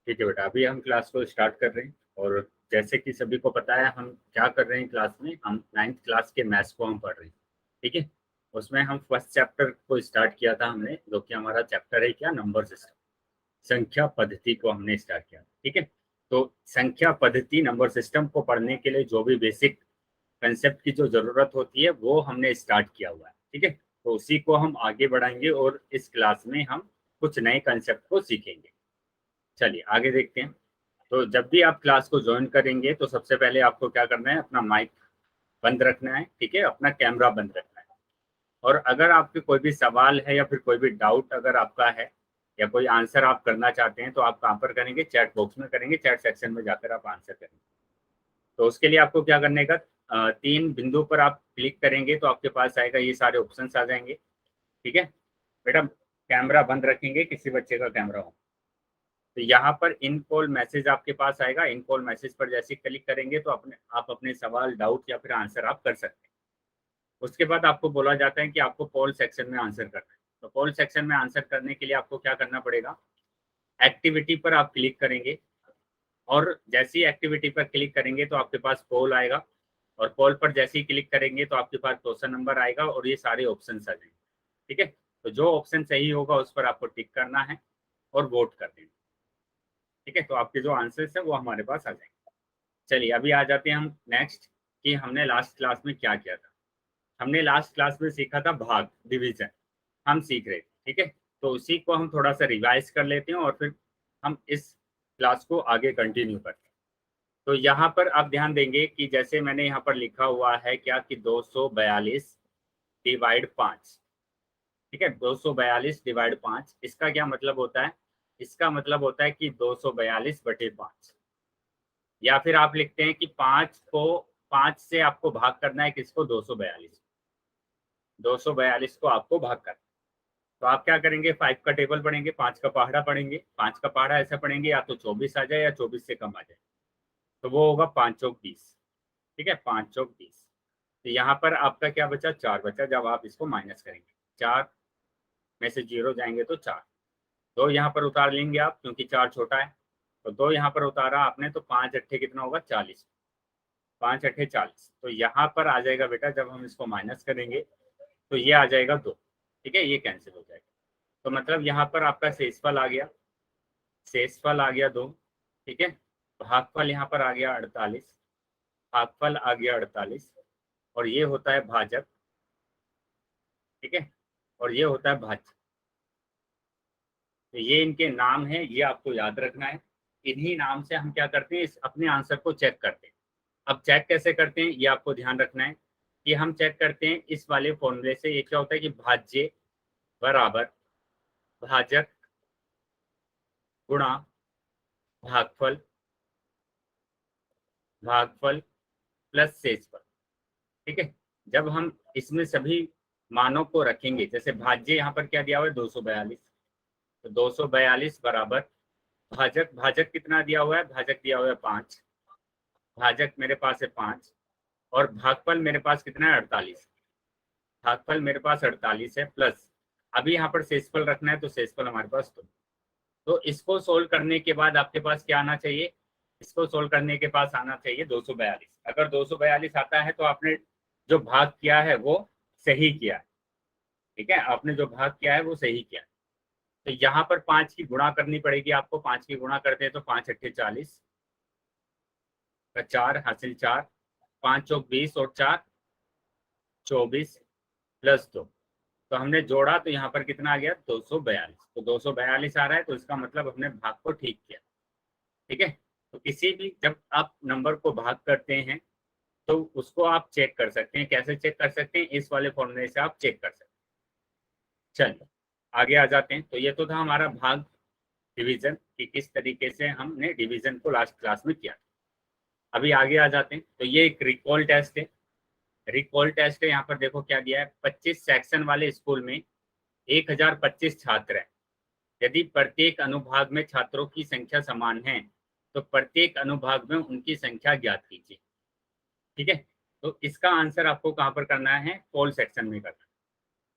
ठीक है बेटा, अभी हम क्लास को स्टार्ट कर रहे हैं। और जैसे कि सभी को पता है हम क्या कर रहे हैं क्लास में, हम 9th क्लास के मैथ्स को हम पढ़ रहे हैं। ठीक है, उसमें हम फर्स्ट चैप्टर को स्टार्ट किया था हमने, जो कि हमारा चैप्टर है क्या, नंबर सिस्टम, संख्या पद्धति को हमने स्टार्ट किया। ठीक है, तो संख्या पद्धति नंबर सिस्टम को पढ़ने के लिए जो भी बेसिक कंसेप्ट की जो जरूरत होती है वो हमने स्टार्ट किया हुआ है। ठीक है, तो उसी को हम आगे बढ़ाएंगे और इस क्लास में हम कुछ नए कंसेप्ट को सीखेंगे। चलिए आगे देखते हैं। तो जब भी आप क्लास को ज्वाइन करेंगे तो सबसे पहले आपको क्या करना है, अपना माइक बंद रखना है। ठीक है, अपना कैमरा बंद रखना है। और अगर आपके कोई भी सवाल है या फिर कोई भी डाउट अगर आपका है या कोई आंसर आप करना चाहते हैं तो आप कहाँ पर करेंगे, चैट बॉक्स में करेंगे, चैट सेक्शन में जाकर आप आंसर करेंगे। तो उसके लिए आपको क्या करने का, 3 बिंदु पर आप क्लिक करेंगे तो आपके पास आएगा, ये सारे ऑप्शन आ जाएंगे। ठीक है बेटा, कैमरा बंद रखेंगे, किसी बच्चे का कैमरा हो तो यहाँ पर इन कॉल मैसेज आपके पास आएगा। इन कॉल मैसेज पर जैसे क्लिक करेंगे तो आप अपने सवाल, डाउट या फिर आंसर आप कर सकते हैं। उसके बाद आपको बोला जाता है कि आपको कॉल सेक्शन में आंसर करना है। तो कॉल सेक्शन में आंसर करने के लिए आपको क्या करना पड़ेगा, एक्टिविटी पर आप क्लिक करेंगे और जैसे ही एक्टिविटी पर क्लिक करेंगे तो आपके पास कॉल आएगा। और कॉल पर जैसे ही क्लिक करेंगे तो आपके पास क्वेश्चन नंबर आएगा और ये सारे ऑप्शन आ जाएंगे। ठीक है, तो जो ऑप्शन सही होगा उस पर आपको टिक करना है और वोट कर देना। ठीक है, तो आपके जो आंसर्स है वो हमारे पास आ जाएंगे। चलिए अभी आ जाते हैं हम नेक्स्ट, कि हमने लास्ट क्लास में क्या किया था। हमने लास्ट क्लास में सीखा था भाग, डिवीजन हम सीख रहे थे। ठीक है, तो उसी को हम थोड़ा सा रिवाइज कर लेते हैं और फिर हम इस क्लास को आगे कंटिन्यू करते हैं। तो यहाँ पर आप ध्यान देंगे कि जैसे मैंने यहाँ पर लिखा हुआ है क्या, कि 242 डिवाइड 5। ठीक है, 242 डिवाइड 5, इसका क्या मतलब होता है, इसका मतलब होता है कि 242/5। या फिर आप लिखते हैं कि 5 से आपको भाग करना है किसको, 242। 242 को आपको भाग करना है। तो आप क्या करेंगे, 5 का टेबल पढ़ेंगे, 5 का पहाड़ा पढ़ेंगे। 5 का पहाड़ा ऐसा पढ़ेंगे या तो 24 आ जाए या 24 से कम आ जाए, तो वो होगा 5 चौक 20। ठीक है, 5 चौक 20। तो यहाँ पर आपका क्या बचा, 4 बचा। जब आप इसको माइनस करेंगे, 4 में से 0 जाएंगे तो 4। 2 यहाँ पर उतार लेंगे आप, क्योंकि 4 छोटा है। तो 2 यहाँ पर उतारा आपने, तो 5 अट्ठे कितना होगा, 40। 5 अट्ठे 40। तो यहाँ पर आ जाएगा बेटा, जब हम इसको माइनस करेंगे तो ये आ जाएगा 2। ठीक है, ये कैंसिल हो जाएगा। तो मतलब यहाँ पर आपका शेषफल आ गया, शेषफल आ गया 2। ठीक है, भागफल यहाँ पर आ गया 48, भागफल आ गया 48। और ये होता है भाजक। ठीक है, और ये होता है भाज्य। तो ये इनके नाम है, ये आपको याद रखना है। इन्हीं नाम से हम क्या करते हैं, इस अपने आंसर को चेक करते हैं। अब चेक कैसे करते हैं ये आपको ध्यान रखना है, कि हम चेक करते हैं इस वाले फॉर्मूले से। ये क्या होता है कि भाज्य बराबर भाजक गुणा भागफल, भागफल प्लस शेषफल। ठीक है, जब हम इसमें सभी मानों को रखेंगे, जैसे भाज्य यहाँ पर क्या दिया हुआ है, 242। तो 242 बराबर भाजक, भाजक कितना दिया हुआ है, भाजक दिया हुआ है 5। भाजक मेरे पास है 5। और भागफल मेरे पास कितना है, 48। भागफल मेरे पास 48 है, प्लस अभी यहाँ पर शेषफल रखना है तो शेषफल हमारे पास 2। तो इसको सोल्व करने के बाद आपके पास क्या आना चाहिए, इसको सोल्व करने के पास आना चाहिए 242। अगर 242 आता है तो आपने जो भाग किया है वो सही किया है। ठीक है, आपने जो भाग किया है वो सही किया है। तो यहाँ पर 5 की गुणा करनी पड़ेगी आपको। 5 की गुणा करते हैं तो 5 अट्ठे 40 का 4 हासिल 4, 5 चौक 20 और 4 24 प्लस 2। तो हमने जोड़ा तो यहाँ पर कितना आ गया, 242। तो 242 आ रहा है, तो इसका मतलब हमने भाग को ठीक किया। ठीक है, तो किसी भी जब आप नंबर को भाग करते हैं तो उसको आप चेक कर सकते हैं। कैसे चेक कर सकते हैं, इस वाले फॉर्मूले से आप चेक कर सकते हैं। चलिए आगे आ जाते हैं। तो ये तो था हमारा भाग, डिवीजन, कि किस तरीके से हमने डिवीजन को लास्ट क्लास में किया। अभी आगे आ जाते हैं। तो ये एक रिकॉल टेस्ट है। रिकॉल टेस्ट है, यहाँ पर देखो क्या दिया है, 25 सेक्शन वाले स्कूल में 1025 छात्र हैं। यदि प्रत्येक अनुभाग में छात्रों की संख्या समान है तो प्रत्येक अनुभाग में उनकी संख्या ज्ञात कीजिए। ठीक है, तो इसका आंसर आपको कहाँ पर करना है, पोल सेक्शन में करना है।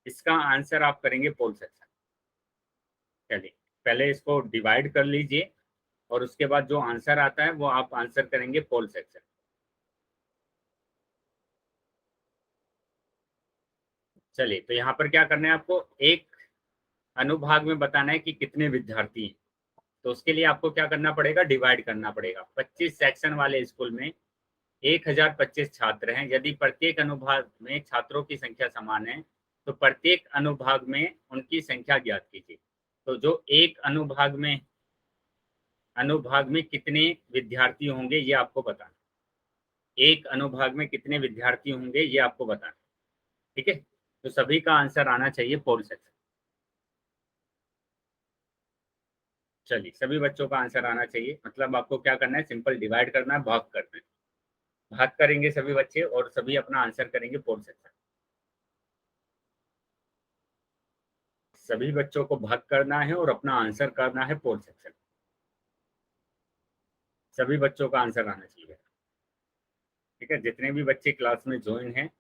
इसका आंसर आप करेंगे पोल सेक्शन। चलिए पहले इसको डिवाइड कर लीजिए और उसके बाद जो आंसर आता है वो आप आंसर करेंगे पोल सेक्शन। चलिए तो यहाँ पर क्या करना है आपको, एक अनुभाग में बताना है कि कितने विद्यार्थी हैं। तो उसके लिए आपको क्या करना पड़ेगा, डिवाइड करना पड़ेगा। 25 सेक्शन वाले स्कूल में 1025 छात्र हैं। यदि प्रत्येक अनुभाग में छात्रों की संख्या समान है तो प्रत्येक अनुभाग में उनकी संख्या ज्ञात कीजिए। तो जो एक अनुभाग में कितने विद्यार्थी होंगे ये आपको बताना, एक अनुभाग में कितने विद्यार्थी होंगे ये आपको बताना। ठीक है, तो सभी का आंसर आना चाहिए पोल सेक्शन। चलिए सभी बच्चों का आंसर आना चाहिए, मतलब आपको क्या करना है, सिंपल डिवाइड करना है, भाग करना है। भाग करेंगे सभी बच्चे और सभी अपना आंसर करेंगे पोल सेक्शन। सभी बच्चों को भाग करना है और अपना आंसर करना है पोल सेक्शन। सभी बच्चों का आंसर आना चाहिए। ठीक है, जितने भी बच्चे क्लास में ज्वाइन हैं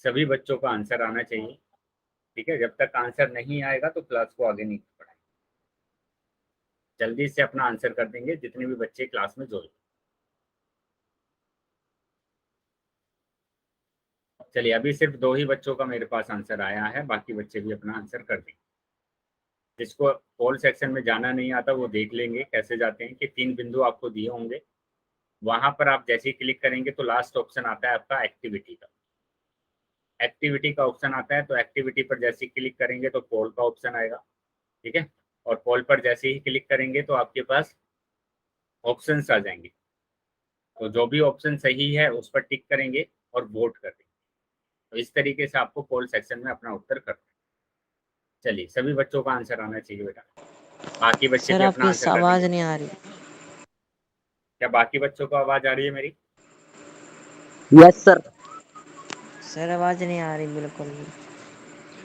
सभी बच्चों का आंसर आना चाहिए। ठीक है, जब तक आंसर नहीं आएगा तो क्लास को आगे नहीं बढ़ाएंगे। जल्दी से अपना आंसर कर देंगे जितने भी बच्चे क्लास में ज्वाइन। चलिए अभी सिर्फ 2 ही बच्चों का मेरे पास आंसर आया है, बाकी बच्चे भी अपना आंसर कर देंगे। जिसको पोल सेक्शन में जाना नहीं आता वो देख लेंगे कैसे जाते हैं, कि 3 बिंदु आपको दिए होंगे, वहां पर आप जैसे ही क्लिक करेंगे तो लास्ट ऑप्शन आता है आपका एक्टिविटी का। एक्टिविटी का ऑप्शन आता है, तो एक्टिविटी पर जैसे ही क्लिक करेंगे तो पोल का ऑप्शन आएगा। ठीक है, और पोल पर जैसे ही क्लिक करेंगे तो आपके पास ऑप्शंस आ जाएंगे। तो जो भी ऑप्शन सही है उस पर टिक करेंगे और वोट कर देंगे। तो इस तरीके से आपको पोल सेक्शन में अपना उत्तर करना है। चलिए सभी बच्चों का आंसर आना चाहिए बेटा, बाकी बच्चे सर भी अपना आपकी आंसर कर आवाज देंगे। नहीं आ रही। क्या बाकी बच्चों को आवाज आ रही है मेरी? Yes sir. सर आवाज नहीं आ रही बिल्कुल भी।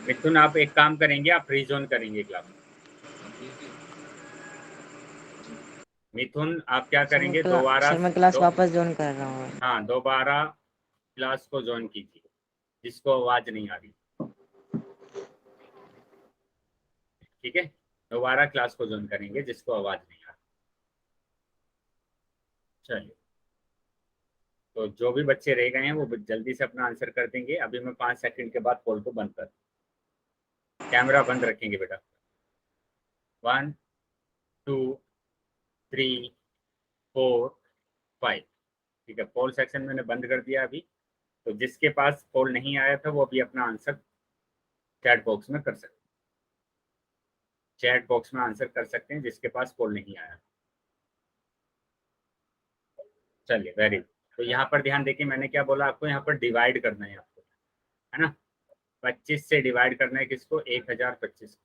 मिथुन आप एक काम करेंगे, आप फ्री जोन करेंगे क्लास। मिथुन आप क्या करेंगे, दोबारा सर मैं क्लास दो, वापस ज्वाइन कर रहा हूँ। हाँ दोबारा क्लास को ज्वाइन कीजिए जिसको आवाज नहीं आ रही। ठीक है, दोबारा क्लास को ज्वाइन करेंगे जिसको आवाज नहीं आ रही। चलिए तो जो भी बच्चे रह गए हैं वो जल्दी से अपना आंसर कर देंगे। अभी मैं 5 सेकंड के बाद पोल को बंद कर, कैमरा बंद रखेंगे बेटा। 1 2 3 4 5। ठीक है, पोल सेक्शन मैंने बंद कर दिया अभी। तो जिसके पास पोल नहीं आया था वो अभी अपना आंसर चैट बॉक्स में कर सकते हैं। चैट बॉक्स में आंसर कर सकते हैं जिसके पास पोल नहीं आया। चलिए वेरी गुड। तो यहाँ पर ध्यान देखिए, मैंने क्या बोला आपको, यहाँ पर डिवाइड करना है आपको, है ना। 25 से डिवाइड करना है किसको, 1025।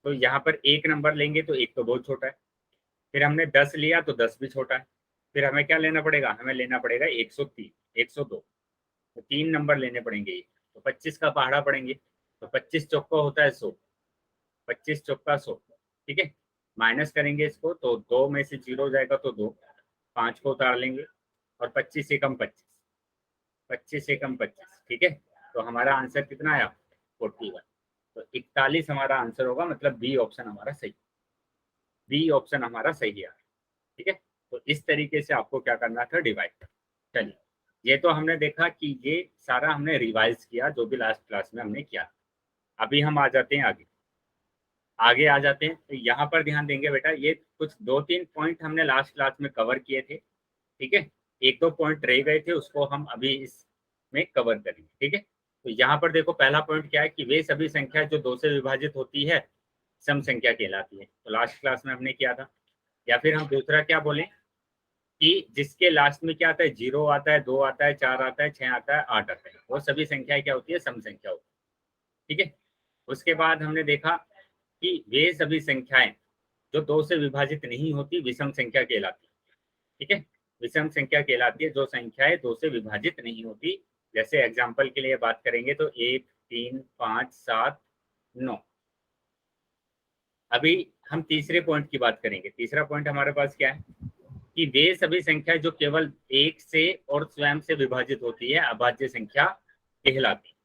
तो यहाँ पर एक नंबर लेंगे तो एक तो बहुत छोटा है, फिर हमने 10 लिया तो 10 भी छोटा है, फिर हमें क्या लेना पड़ेगा, हमें लेना पड़ेगा 103, 102। तो 3 नंबर लेने पड़ेंगे। तो 25 का पहाड़ा पड़ेंगे। तो 25 चौका होता है 100, 25 चौका 100। ठीक है, माइनस करेंगे इसको तो 2 में से 0 हो जाएगा तो 2, 5 को उतार लेंगे और 25 से कम 25, 25 से कम 25। ठीक है, तो हमारा आंसर कितना आया, 41। तो 41 हमारा आंसर होगा, मतलब बी ऑप्शन हमारा सही, बी ऑप्शन हमारा सही है। ठीक है, तो इस तरीके से आपको क्या करना था, डिवाइड। चलिए ये तो हमने देखा कि ये सारा हमने रिवाइज किया जो भी लास्ट क्लास में हमने किया। अभी हम आ जाते हैं आगे, आगे आ जाते हैं। तो यहाँ पर ध्यान देंगे बेटा, ये कुछ 2-3 पॉइंट हमने लास्ट क्लास में कवर किए थे। ठीक है, 1-2 पॉइंट रह गए थे, उसको हम अभी इसमें कवर करेंगे। ठीक है, तो यहाँ पर देखो पहला पॉइंट क्या है, कि वे सभी संख्या जो 2 से विभाजित होती है सम संख्या कहलाती है। तो लास्ट क्लास में हमने किया था। या फिर हम दूसरा क्या बोलें, कि जिसके लास्ट में क्या आता है, 0 आता है, 2 आता है, 4 आता है, 6 आता है, 8 आता है, वो सभी संख्याएं क्या होती है, सम संख्या होती है। ठीक है, उसके बाद हमने देखा कि वे सभी संख्याएं जो 2 से विभाजित नहीं होती विषम संख्या कहलाती है। ठीक है, विषम संख्या कहलाती है जो संख्याएं 2 से विभाजित नहीं होती। जैसे एग्जाम्पल के लिए बात करेंगे तो 1 3 5 7 9। अभी हम तीसरे पॉइंट की बात करेंगे। तीसरा पॉइंट हमारे पास क्या है, कि वे सभी संख्या जो केवल 1 से और स्वयं से विभाजित होती है अभाज्य संख्या कहलाती है।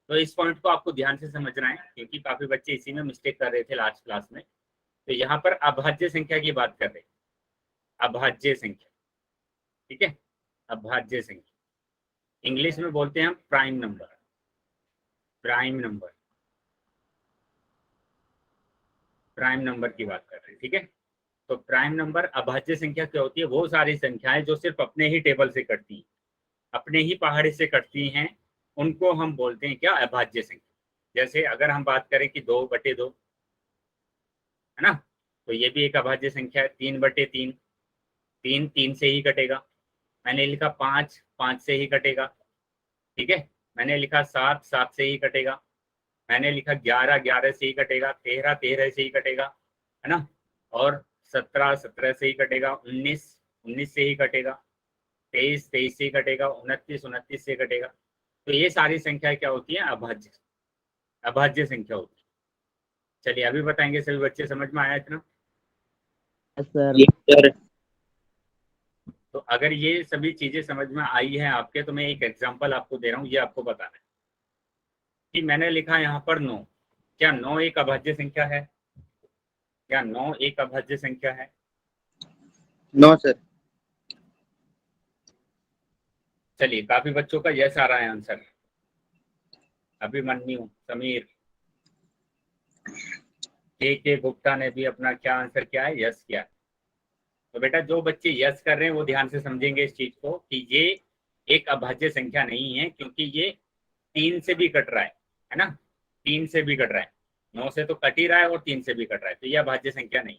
तो इस पॉइंट को आपको ध्यान से समझना है, क्योंकि काफी बच्चे इसी में मिस्टेक कर रहे थे लास्ट क्लास में। तो यहाँ पर अभाज्य संख्या की बात कर रहे हैं, अभाज्य संख्या, ठीक है, अभाज्य संख्या इंग्लिश में बोलते हैं हम prime number, prime number, prime number की बात कर रहे हैं, ठीक है। तो प्राइम नंबर अभाज्य संख्या क्या होती है? वो सारी संख्याएं जो सिर्फ अपने ही टेबल से कटती हैं, अपने ही पहाड़ी से कटती हैं, उनको हम बोलते हैं क्या? अभाज्य संख्या। जैसे अगर हम बात करें कि 2/2 है ना, तो ये भी एक अभाज्य संख्या है। 3/3, 3 3 से ही कटेगा। मैंने लिखा 5 5 से ही कटेगा, ठीक है। मैंने लिखा 7 7 से ही कटेगा। मैंने लिखा 11 11 से ही कटेगा। 13 13 से ही कटेगा, है ना। और 17 17 से ही कटेगा। 19 19 से ही कटेगा। 23 23 से ही कटेगा। 29 29 से कटेगा। तो ये सारी संख्या क्या होती है? अभाज्य, अभाज्य संख्या होती है। चलिए अभी बताएंगे। सभी बच्चे समझ में आया इतना? Yes sir. तो अगर ये सभी चीजें समझ में आई है आपके, तो मैं एक एग्जांपल आपको दे रहा हूँ, ये आपको बताना है कि मैंने लिखा यहाँ पर 9। क्या 9 एक अभाज्य संख्या है? क्या 9 एक अभाज्य संख्या है? No sir. चलिए काफी बच्चों का यस आ रहा है आंसर। अभिमन्यु, समीर, के गुप्ता ने भी अपना क्या आंसर किया है? यस किया। तो बेटा जो बच्चे यस कर रहे हैं वो ध्यान से समझेंगे इस चीज को कि ये एक अभाज्य संख्या नहीं है, क्योंकि ये 3 से भी कट रहा है ना। 3 से भी कट रहा है, 9 से तो कट ही रहा है और 3 से भी कट रहा है, तो ये अभाज्य संख्या नहीं।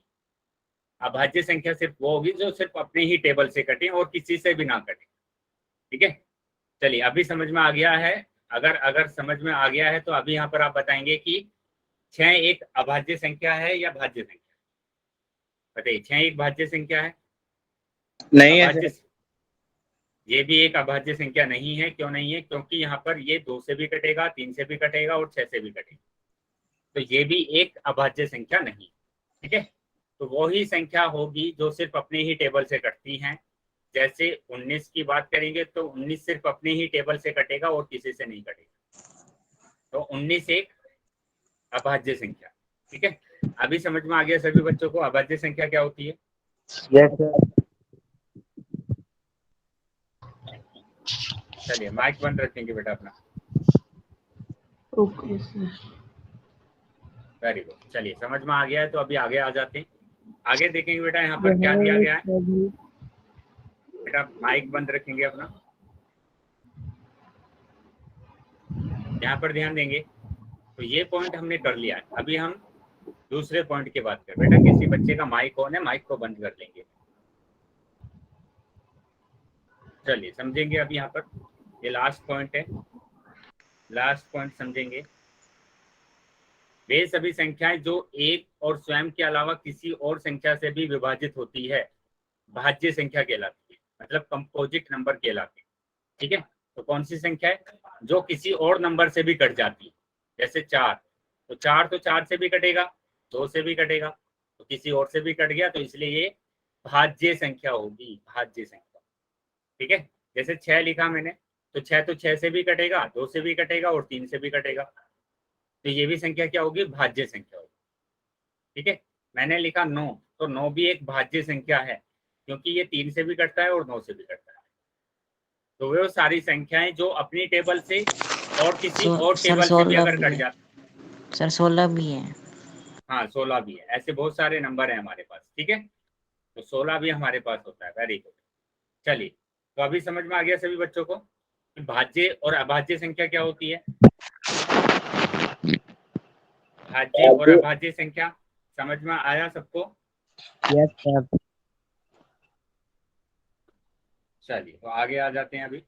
अभाज्य संख्या सिर्फ वो होगी जो सिर्फ अपने ही टेबल से कटे और किसी से भी ना कटे, ठीक है। चलिए अभी समझ में आ गया है? अगर अगर समझ में आ गया है तो अभी यहाँ पर आप बताएंगे कि 6 एक अभाज्य संख्या है या भाज्य संख्या? बताइए, 6 एक भाज्य संख्या है? नहीं है अभाज्य, सर। ये भी एक अभाज्य संख्या नहीं है। क्यों नहीं है? क्योंकि यहाँ पर ये 2 से भी कटेगा, 3 से भी कटेगा और 6 से भी कटेगा, तो ये भी एक अभाज्य संख्या नहीं, ठीक है। तो वही संख्या होगी जो सिर्फ अपने ही टेबल से कटती हैं। जैसे 19 की बात करेंगे तो 19 सिर्फ अपने ही टेबल से कटेगा और किसी से नहीं कटेगा, तो 19 एक अभाज्य संख्या, ठीक है। अभी समझ में आ गया सभी बच्चों को अभाज्य संख्या क्या होती है? Yes sir. चलिए माइक बंद रखेंगे बेटा अपना। Okay sir. Very good. चलिए समझ में आ गया है तो अभी आगे आ जाते हैं। आगे देखेंगे बेटा यहाँ पर क्या दिया गया है। बेटा माइक बंद रखेंगे अपना, यहाँ पर ध्यान देंगे। तो ये पॉइंट हमने कर लिया है। अभी हम दूसरे पॉइंट की बात करें। बेटा किसी बच्चे का माइक ऑन है, माइक को बंद कर लेंगे। चलिए समझेंगे अभी यहाँ पर, ये लास्ट पॉइंट है, लास्ट पॉइंट समझेंगे। वे सभी संख्याएं जो एक और स्वयं के अलावा किसी और संख्या से भी विभाजित होती है भाज्य संख्या कहलाती है, मतलब कंपोजिट नंबर कहलाती है, ठीक है। तो कौन सी संख्या है? जो किसी और नंबर से भी कट जाती है। जैसे 4, तो 4 तो 4 से भी कटेगा, 2 से भी कटेगा, तो किसी और से भी कट गया, तो इसलिए ये भाज्य संख्या होगी, भाज्य संख्या, ठीक है। जैसे 6 लिखा मैंने, तो 6 तो 6 से भी कटेगा, 2 से भी कटेगा और 3 से भी कटेगा, तो ये भी संख्या क्या होगी? भाज्य संख्या होगी, ठीक है। मैंने लिखा 9, तो 9 भी एक भाज्य संख्या है, क्योंकि ये 3 से भी कटता है और 9 से भी कटता है। तो वो सारी संख्याएं जो अपनी टेबल से और किसी और सर टेबल से भी 16 अगर भी कट है जाती, सर, 16 भी है। हाँ 16 भी है। ऐसे बहुत सारे नंबर है हमारे पास, ठीक है। तो 16 भी हमारे पास होता है। Very good. चलिए तो अभी समझ में आ गया सभी बच्चों को कि भाज्य और अभाज्य संख्या क्या होती है? भाज्य और अभाज्य संख्या समझ में आया सबको? Yes sir. चलिए तो आगे आ जाते हैं। अभी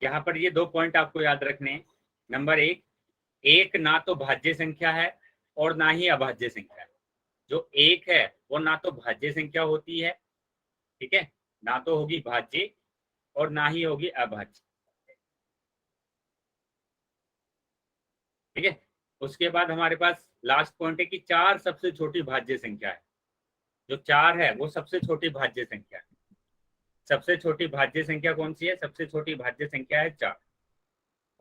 यहाँ पर ये 2 पॉइंट आपको याद रखने हैं। नंबर 1, एक ना तो भाज्य संख्या है और ना ही अभाज्य संख्या है। जो एक है वो ना तो भाज्य संख्या होती है, ठीक है, ना तो होगी भाज्य और ना ही होगी अभाज्य, ठीक है। उसके बाद हमारे पास लास्ट पॉइंट है कि 4 सबसे छोटी भाज्य संख्या है। जो 4 है वो सबसे छोटी भाज्य संख्या है। सबसे छोटी भाज्य संख्या कौन सी है? सबसे छोटी भाज्य संख्या है 4,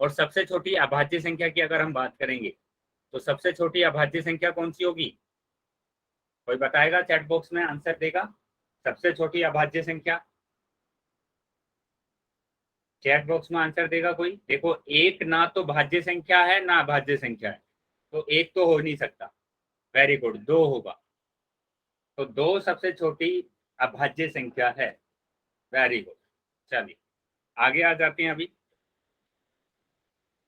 और सबसे छोटी अभाज्य संख्या की अगर हम बात करेंगे तो सबसे छोटी अभाज्य संख्या कौन सी होगी? कोई बताएगा? चैट बॉक्स में आंसर देगा। सबसे छोटी अभाज्य संख्या चैट बॉक्स में आंसर देगा कोई? देखो, एक ना तो भाज्य संख्या है ना अभाज्य संख्या है, तो एक तो हो नहीं सकता। वेरी गुड, दो होगा। तो दो सबसे छोटी अभाज्य संख्या है। Very good. चलिए आगे आ जाते हैं। अभी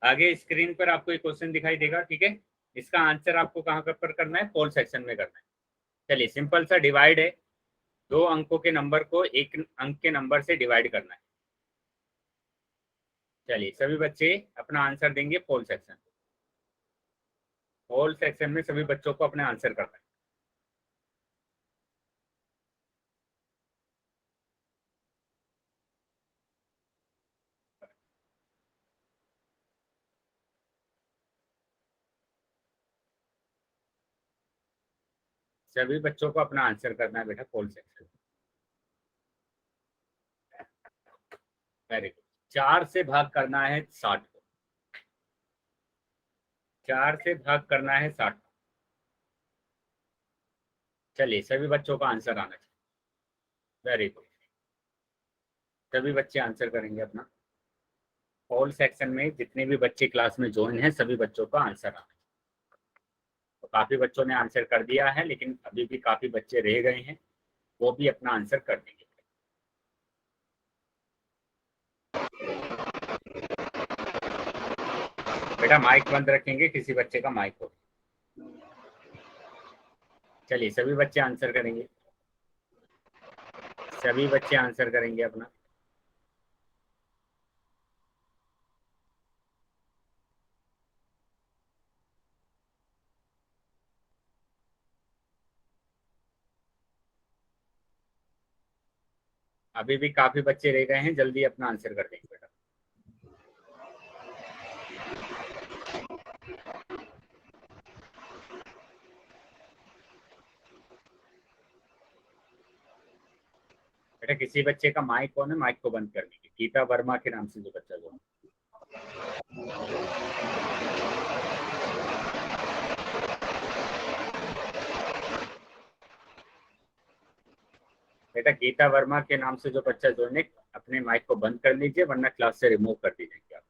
आगे स्क्रीन पर आपको एक क्वेश्चन दिखाई देगा, ठीक है। इसका आंसर आपको कहाँ पर करना है? पोल सेक्शन में करना है। चलिए, सिंपल सा डिवाइड है। दो अंकों के नंबर को एक अंक के नंबर से डिवाइड करना है। चलिए सभी बच्चे अपना आंसर देंगे पोल सेक्शन। पोल सेक्शन में सभी बच्चों को अपने आंसर करना है। सभी बच्चों को अपना आंसर करना है बेटा पोल सेक्शन। Very good. 4 से भाग करना है 60 को। 4 से भाग करना है 60 को। चलिए सभी बच्चों का आंसर आना चाहिए। Very good. सभी बच्चे आंसर करेंगे अपना। पोल सेक्शन में जितने भी बच्चे क्लास में ज्वाइन हैं सभी बच्चों का आंसर आना चाहिए। तो काफी बच्चों ने आंसर कर दिया है, लेकिन अभी भी काफी बच्चे रह गए हैं, वो भी अपना आंसर कर देंगे। बेटा माइक बंद रखेंगे, किसी बच्चे का माइक हो। चलिए सभी बच्चे आंसर करेंगे। सभी बच्चे आंसर करेंगे अपना। अभी भी काफी बच्चे रह गए हैं, जल्दी अपना आंसर कर देंगे बेटा। बेटा किसी बच्चे का माइक ऑन है, माइक को बंद कर दीजिए। गीता वर्मा के नाम से जो बच्चा जो बेटा गीता वर्मा के नाम से जो बच्चा जो है अपने माइक को बंद कर लीजिए, वरना क्लास से रिमूव कर दीजिएंगे आप।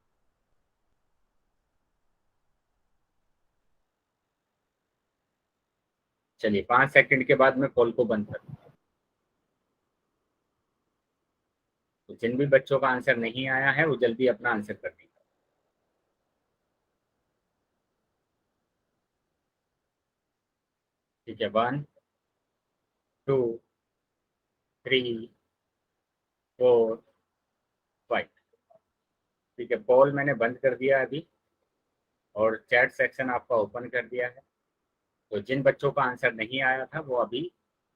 चलिए 5 सेकंड के बाद मैं कॉल को बंद कर दूंगा। तो जिन भी बच्चों का आंसर नहीं आया है वो जल्दी अपना आंसर कर देंगे। ठीक है, 1 2 3 4 5। ठीक है, पोल मैंने बंद कर दिया अभी और चैट सेक्शन आपका ओपन कर दिया है। तो जिन बच्चों का आंसर नहीं आया था वो अभी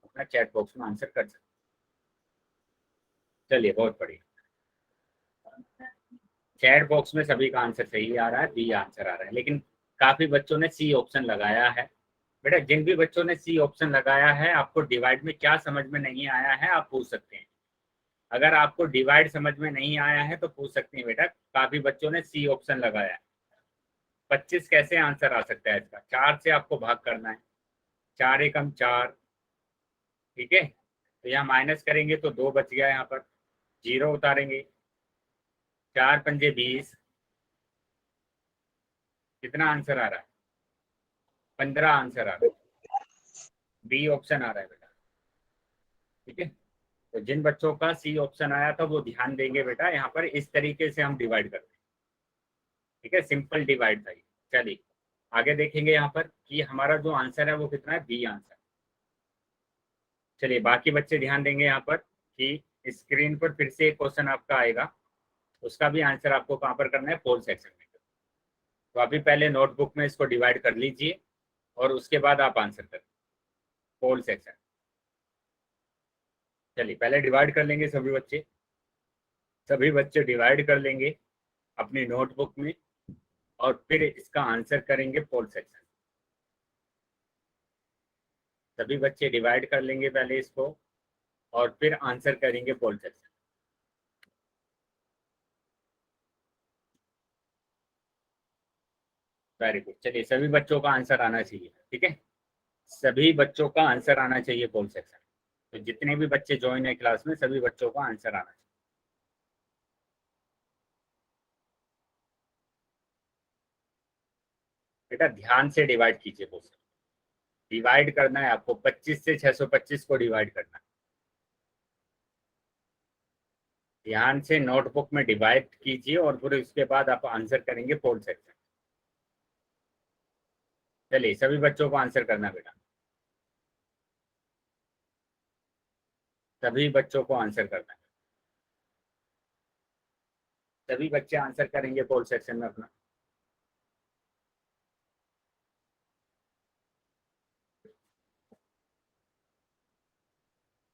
अपना चैट बॉक्स में आंसर कर सकते। चलिए बहुत बढ़िया। चैट बॉक्स में सभी का आंसर सही आ रहा है, बी आंसर आ रहा है, लेकिन काफी बच्चों ने सी ऑप्शन लगाया है। बेटा जिन भी बच्चों ने सी ऑप्शन लगाया है, आपको डिवाइड में क्या समझ में नहीं आया है आप पूछ सकते हैं। अगर आपको डिवाइड समझ में नहीं आया है तो पूछ सकते हैं बेटा। काफी बच्चों ने सी ऑप्शन लगाया है। 25 कैसे आंसर आ सकता है इसका? 4 से आपको भाग करना है। 4 एकम 4। ठीक है, तो यहाँ माइनस करेंगे तो 2 बच गया, यहाँ पर 0 उतारेंगे। 4 पंजे 20। कितना आंसर आ रहा है? 15 आंसर आ रहा है। बी ऑप्शन आ रहा है बेटा। ठीक है, तो जिन बच्चों का सी ऑप्शन आया था वो ध्यान देंगे बेटा। यहाँ पर इस तरीके से हम डिवाइड करते हैं। ठीक है, सिंपल डिवाइड था ये। चलिए आगे देखेंगे यहाँ पर कि हमारा जो आंसर है वो कितना है, बी आंसर। चलिए बाकी बच्चे ध्यान देंगे यहाँ पर कि स्क्रीन पर फिर से एक क्वेश्चन आपका आएगा, उसका भी आंसर आपको कहाँ पर करना है? पोल सेक्शन में। तो अभी पहले नोटबुक में इसको डिवाइड कर लीजिए और उसके बाद आप आंसर करें पोल सेक्शन। चलिए पहले डिवाइड कर लेंगे सभी बच्चे। सभी बच्चे डिवाइड कर लेंगे अपनी नोटबुक में और फिर इसका आंसर करेंगे पोल सेक्शन। सभी बच्चे डिवाइड कर लेंगे पहले इसको और फिर आंसर करेंगे पोल सेक्शन। Very good. चलिए सभी बच्चों का आंसर आना चाहिए, ठीक है, सभी बच्चों का आंसर आना चाहिए पोल सेक्शन। तो जितने भी बच्चे ज्वाइन है क्लास में सभी बच्चों का आंसर आना चाहिए। बेटा ध्यान से डिवाइड कीजिए क्वेश्चन। डिवाइड करना है आपको, 25 से 625 को डिवाइड करना है। ध्यान से नोटबुक में डिवाइड कीजिए और फिर उसके बाद आप आंसर करेंगे पोल सेक्शन। चलिए सभी बच्चों को आंसर करना बेटा, सभी बच्चों को आंसर करना है। सभी बच्चे आंसर करेंगे पोल सेक्शन में अपना।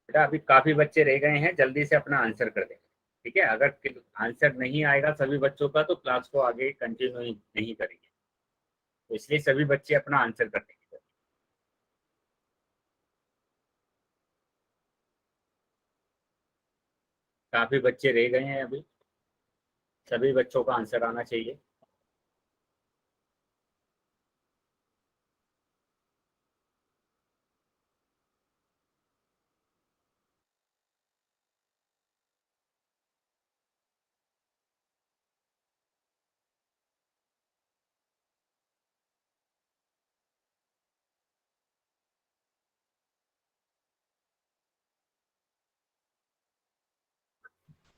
बेटा अभी काफी बच्चे रह गए हैं, जल्दी से अपना आंसर कर देंगे, ठीक है। अगर आंसर नहीं आएगा सभी बच्चों का तो क्लास को आगे कंटिन्यू नहीं करेंगे, तो इसलिए सभी बच्चे अपना आंसर कर देंगे। काफी बच्चे रह गए हैं अभी, सभी बच्चों का आंसर आना चाहिए।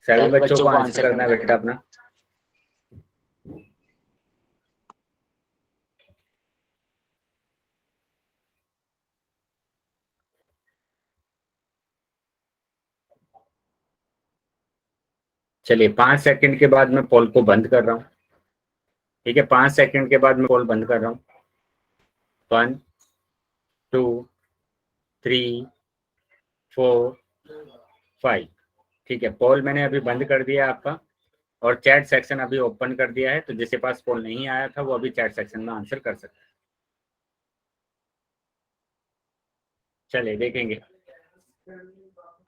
सभी बच्चों को आंसर करना है बेटा अपना। चलिए 5 सेकंड के बाद मैं पोल को बंद कर रहा हूँ, ठीक है। 5 सेकंड के बाद मैं पोल बंद कर रहा हूँ। 1 2 3 4 5, ठीक है। पोल मैंने अभी बंद कर दिया आपका, और चैट सेक्शन अभी ओपन कर दिया है, तो जिसके पास पोल नहीं आया था वो अभी चैट सेक्शन में आंसर कर सकता है। चलिए देखेंगे।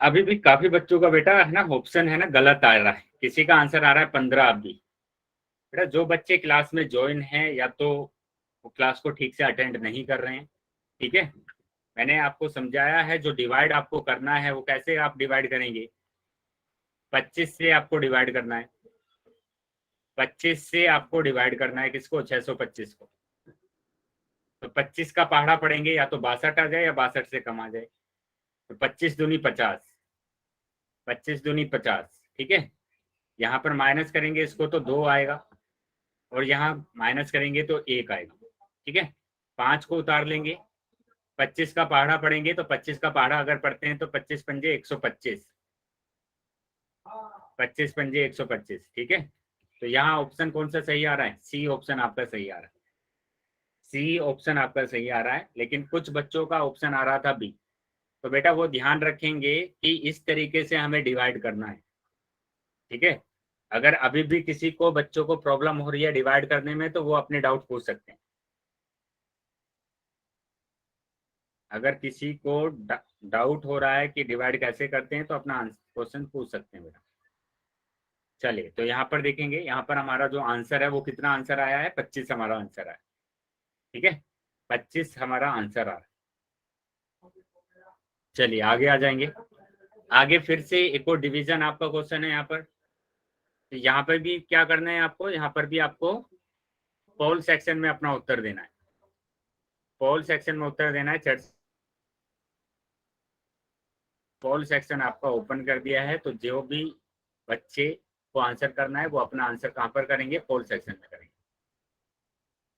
अभी भी काफी बच्चों का बेटा है ना ऑप्शन है ना गलत आ रहा है, किसी का आंसर आ रहा है 15 अभी। बेटा जो बच्चे क्लास में ज्वाइन हैं या तो वो क्लास को ठीक से अटेंड नहीं कर रहे हैं, ठीक है। मैंने आपको समझाया है, जो डिवाइड आपको करना है वो कैसे आप डिवाइड करेंगे, 25 से आपको डिवाइड करना है। 25 से आपको डिवाइड करना है किसको, 625 को। तो 25 का पहाड़ा पड़ेंगे, या तो 62 आ जाए या 62 से कम आ जाए। तो 25 दूनी 50, 25 दूनी 50, ठीक है। यहाँ पर माइनस करेंगे इसको तो 2 आएगा, और यहाँ माइनस करेंगे तो 1 आएगा, ठीक है। 5 को उतार लेंगे, 25 का पहाड़ा पड़ेंगे, तो 25 का पहाड़ा अगर पढ़ते हैं तो 25 पंजे 125, 25 पंजे 125, ठीक है। तो यहाँ ऑप्शन कौन सा सही आ रहा है, सी ऑप्शन आपका सही आ रहा है। सी ऑप्शन आपका सही आ रहा है, लेकिन कुछ बच्चों का ऑप्शन आ रहा था बी। तो बेटा वो ध्यान रखेंगे कि इस तरीके से हमें डिवाइड करना है, ठीक है। अगर अभी भी किसी को बच्चों को प्रॉब्लम हो रही है डिवाइड करने में तो वो अपने डाउट पूछ सकते हैं। अगर किसी को डाउट हो रहा है कि डिवाइड कैसे करते हैं तो अपना क्वेश्चन पूछ सकते हैं बेटा। चलिए तो यहाँ पर देखेंगे, यहाँ पर हमारा जो आंसर है वो कितना आंसर आया है, 25 हमारा आंसर आया, ठीक है। 25 हमारा आंसर आ रहा है। चलिए आगे आ जाएंगे। आगे फिर से एक और डिवीजन आपका क्वेश्चन है यहाँ पर। तो यहाँ पर भी क्या करना है आपको, यहाँ पर भी आपको पोल सेक्शन में अपना उत्तर देना है। पोल सेक्शन में उत्तर देना है। चर्च पोल सेक्शन आपका ओपन कर दिया है, तो जो भी बच्चे को आंसर करना है वो अपना आंसर कहाँ पर करेंगे, पोल सेक्शन में करेंगे।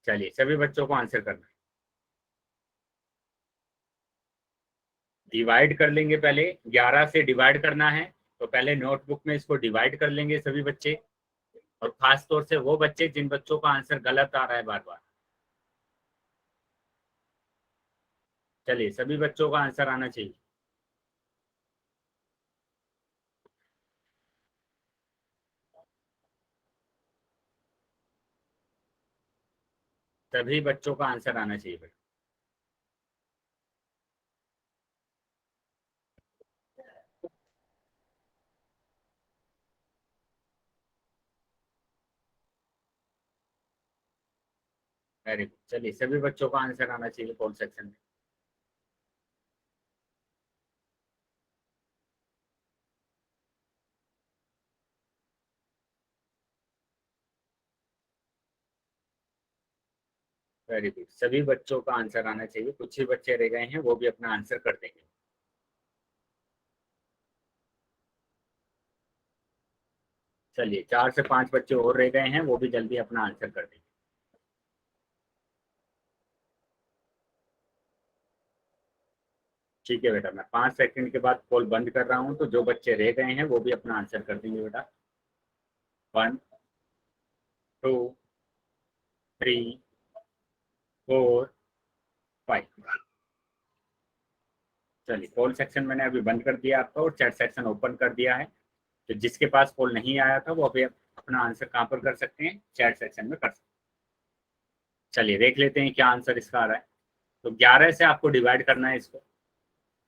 चलिए सभी बच्चों को आंसर करना है। डिवाइड कर लेंगे, पहले 11 से डिवाइड करना है, तो पहले नोटबुक में इसको डिवाइड कर लेंगे सभी बच्चे, और खास तौर से वो बच्चे जिन बच्चों का आंसर गलत आ रहा है बार बार। चलिए सभी बच्चों का आंसर आना चाहिए। सभी बच्चों का आंसर आना चाहिए बेटा। Very good. चलिए सभी बच्चों का आंसर आना चाहिए पोल सेक्शन में। वेरी गुड, सभी बच्चों का आंसर आना चाहिए। कुछ ही बच्चे रह गए हैं, वो भी अपना आंसर कर देंगे। चलिए 4 से 5 बच्चे और रह गए हैं, वो भी जल्दी अपना आंसर कर देंगे। ठीक है बेटा, मैं 5 सेकंड के बाद कॉल बंद कर रहा हूँ, तो जो बच्चे रह गए हैं वो भी अपना आंसर कर देंगे बेटा। 1 2 3 4 5। चलिए पोल सेक्शन मैंने अभी बंद कर दिया आपका, और चैट सेक्शन ओपन कर दिया है। तो जिसके पास पोल नहीं आया था वो अभी अपना आंसर कहाँ पर कर सकते हैं? चैट सेक्शन में कर सकते हैं। चलिए देख लेते हैं क्या आंसर इसका आ रहा है। तो 11 से आपको डिवाइड करना है इसको,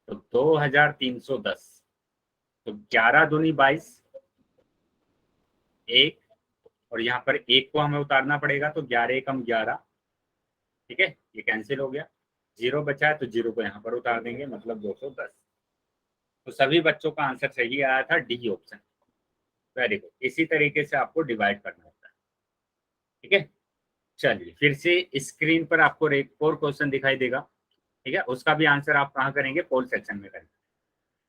तो 2310। तो 11 दूनी 22, 1, और यहाँ पर 1 को हमें उतारना पड़ेगा, तो 11 एकम 11। ठीक है, ये कैंसिल हो गया। 0 बचा है, तो 0 को यहाँ पर उतार देंगे, मतलब 210। तो सभी बच्चों का आंसर सही आया था, डी ऑप्शन। वेरी गुड, इसी तरीके से आपको डिवाइड करना होता है। ठीक है, चलिए फिर से स्क्रीन पर आपको एक और क्वेश्चन दिखाई देगा। ठीक है, उसका भी आंसर आप कहाँ करेंगे? पोल सेक्शन में करेंगे।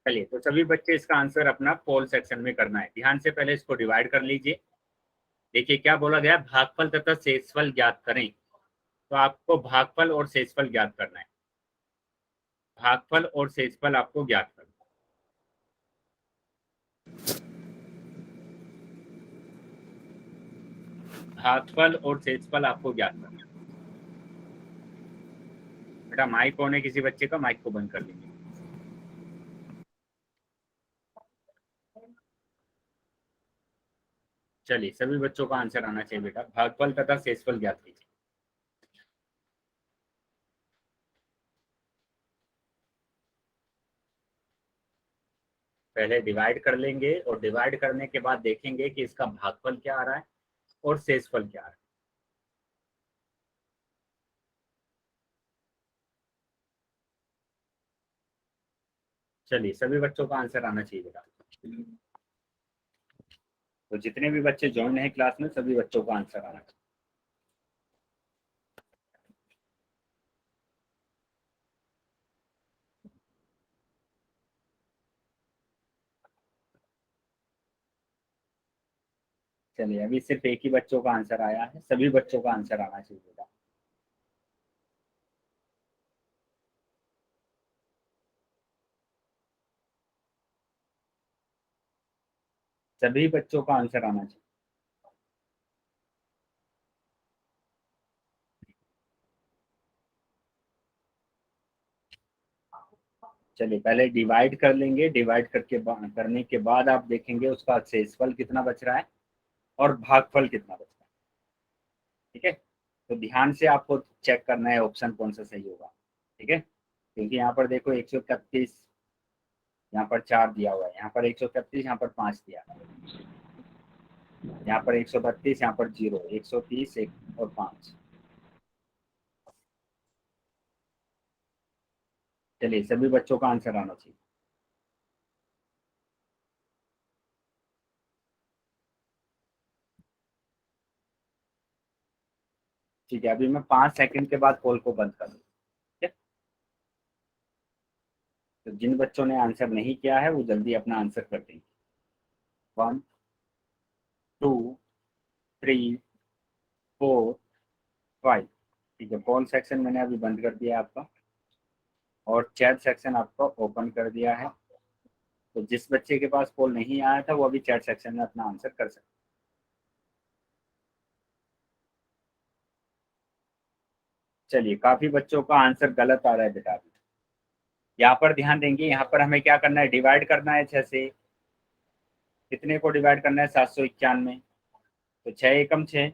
चलिए, तो सभी बच्चे इसका आंसर अपना पोल सेक्शन में करना है। ध्यान से पहले इसको डिवाइड कर लीजिए। देखिए क्या बोला गया, भागफल तथा शेषफल ज्ञात करें। तो आपको भागफल और शेषफल ज्ञात करना है। भागफल और शेषफल आपको ज्ञात करना है। भागफल और शेषफल आपको ज्ञात करना है। बेटा माइक ऑन है किसी बच्चे का? माइक को बंद कर लीजिए। चलिए सभी बच्चों का आंसर आना चाहिए बेटा। भागफल तथा शेषफल ज्ञात कीजिए। पहले डिवाइड कर लेंगे, और डिवाइड करने के बाद देखेंगे कि इसका भागफल क्या आ रहा है और शेषफल क्या आ रहा है। चलिए सभी बच्चों का आंसर आना चाहिए बेटा। तो जितने भी बच्चे ज्वाइन है क्लास में, सभी बच्चों का आंसर आना चाहिए। चलिए अभी सिर्फ एक ही बच्चों का आंसर आया है, सभी बच्चों का आंसर आना चाहिए बेटा। सभी बच्चों का आंसर आना चाहिए। चलिए पहले डिवाइड कर लेंगे, डिवाइड करने के बाद आप देखेंगे उसका शेषफल कितना बच रहा है और भागफल कितना बच रहा है। ठीक है, तो ध्यान से आपको चेक करना है ऑप्शन कौन सा सही होगा। ठीक है, क्योंकि यहाँ पर देखो 131, यहाँ पर 4 दिया हुआ है, यहाँ पर 131, यहाँ पर 5 दिया है, यहाँ पर 132, यहाँ पर 0, 130, 1 और 5। चलिए सभी बच्चों का आंसर आना चाहिए। ठीक है, अभी मैं 5 सेकंड के बाद कॉल को बंद कर दूँ। ठीक है, तो जिन बच्चों ने आंसर नहीं किया है वो जल्दी अपना आंसर कर देंगे। 1 2 3 4 5। ठीक है, कॉल सेक्शन मैंने अभी बंद कर दिया आपका, और चैट सेक्शन आपका ओपन कर दिया है। तो जिस बच्चे के पास कॉल नहीं आया था वो अभी चैट सेक्शन में अपना आंसर कर सकते। चलिए काफी बच्चों का आंसर गलत आ रहा है बेटा। अभी यहाँ पर ध्यान देंगे, यहाँ पर हमें क्या करना है? डिवाइड करना है 6 से। कितने को डिवाइड करना है? 791। तो 6 एकम 6,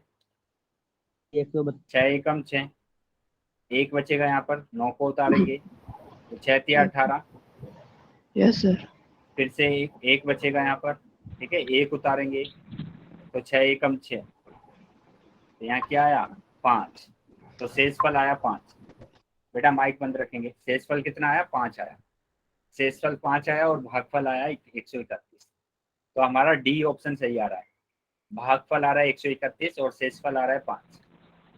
6 एकम 6, 1 बचेगा यहाँ पर, 9 को उतारेंगे तो 6 तिया 18। Yes sir. फिर से एक बचेगा यहाँ पर। ठीक है, 1 उतारेंगे तो 6 एकम 6, तो यहाँ क्या आया? 5। तो शेषफल आया 5। बेटा माइक बंद रखेंगे। शेषफल कितना आया? 5 आया। शेषफल 5 आया और भागफल आया 131। तो हमारा डी ऑप्शन सही आ रहा है। भागफल आ रहा है 131 और शेषफल आ रहा है 5।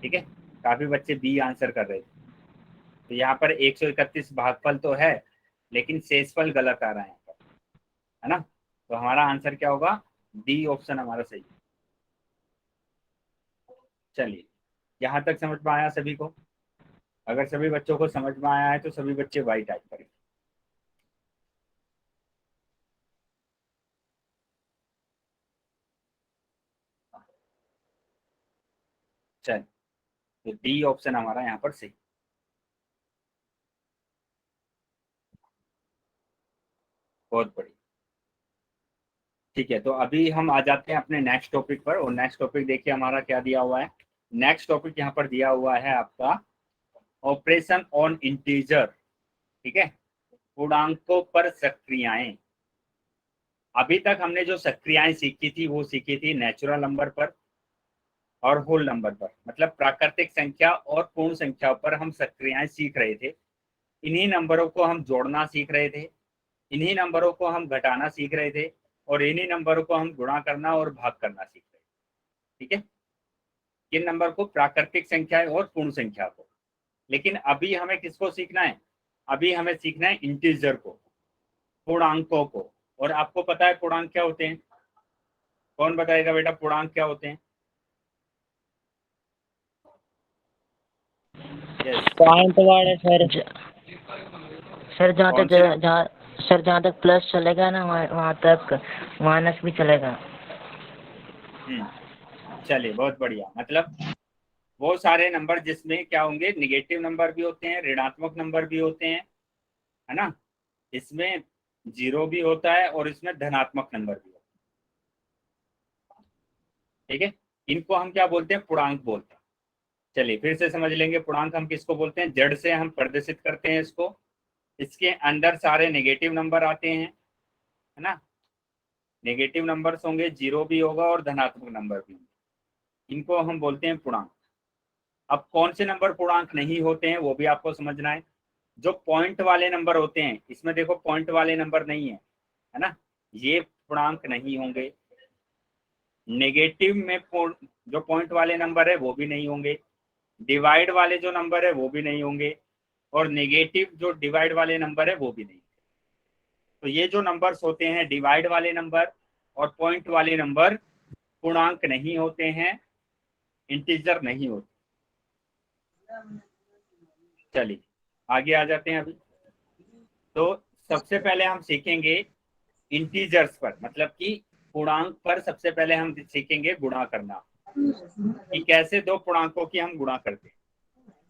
ठीक है, काफी बच्चे बी आंसर कर रहे थे। तो यहाँ पर 131 भागफल तो है, लेकिन शेषफल गलत आ रहा है यहाँ पर, है ना। तो हमारा आंसर क्या होगा? डी ऑप्शन हमारा सही है। चलिए, यहाँ तक समझ में आया सभी को? अगर सभी बच्चों को समझ में आया है तो सभी बच्चे वाई टाइप करें। चल, तो डी ऑप्शन हमारा यहाँ पर सही। बहुत बढ़िया। ठीक है, तो अभी हम आ जाते हैं अपने नेक्स्ट टॉपिक पर। और नेक्स्ट टॉपिक देखिए हमारा क्या दिया हुआ है। नेक्स्ट टॉपिक यहाँ पर दिया हुआ है आपका ऑपरेशन ऑन इंटीजर। ठीक है, पूर्णांकों पर सक्रियाएं। अभी तक हमने जो सक्रियाएं सीखी थी वो सीखी थी नेचुरल नंबर पर और होल नंबर पर, मतलब प्राकृतिक संख्या और पूर्ण संख्याओं पर हम सक्रियाएं सीख रहे थे। इन्हीं नंबरों को हम जोड़ना सीख रहे थे, इन्हीं नंबरों को हम घटाना सीख रहे थे, और इन्हीं नंबरों को हम गुणा करना और भाग करना सीख रहे थे। ठीक है, किन नंबर को? प्राकृतिक संख्याएं और पूर्ण संख्या को। लेकिन अभी हमें किसको सीखना है? अभी हमें सीखना है इंटीजर को, पूर्णांकों को। और आपको पता है पूर्णांक क्या होते हैं? कौन बताएगा बेटा पूर्णांक क्या होते हैं? यस, पॉइंट वाले सर। सर कौन से? जहाँ तक प्लस चलेगा ना वहाँ तक माइनस भी चलेगा। चलिए, बहुत बढ़िया। मतलब वो सारे नंबर जिसमें क्या होंगे? निगेटिव नंबर भी होते हैं, ऋणात्मक नंबर भी होते हैं, है ना। इसमें जीरो भी होता है और इसमें धनात्मक नंबर भी होता है। ठीक है, इनको हम क्या बोलते हैं? पूर्णांक बोलते हैं। चलिए फिर से समझ लेंगे, पूर्णांक हम किसको बोलते हैं? जड़ से हम प्रदर्शित करते हैं इसको। इसके अंदर सारे नेगेटिव नंबर आते हैं, है ना। नेगेटिव नंबर्स होंगे, जीरो भी होगा और धनात्मक नंबर भी होंगे। इनको हम बोलते हैं पूर्णांक। अब कौन से नंबर पूर्णांक नहीं होते हैं वो भी आपको समझना है। जो पॉइंट वाले नंबर होते हैं, इसमें देखो पॉइंट वाले नंबर नहीं है ना, ये पूर्णांक नहीं होंगे। नेगेटिव में जो पॉइंट वाले नंबर है वो भी नहीं होंगे। डिवाइड वाले जो नंबर है वो भी नहीं होंगे, और नेगेटिव जो डिवाइड वाले नंबर है वो भी नहीं। तो ये जो नंबर्स होते हैं, डिवाइड वाले नंबर और पॉइंट वाले नंबर, पूर्णांक नहीं होते हैं, इंटीजर नहीं होते। चलिए आगे आ जाते हैं। अभी तो सबसे पहले हम सीखेंगे इंटीजर्स पर, मतलब कि पूर्णांक पर सबसे पहले हम सीखेंगे गुणा करना, कि कैसे दो पूर्णांकों की हम गुणा करते हैं।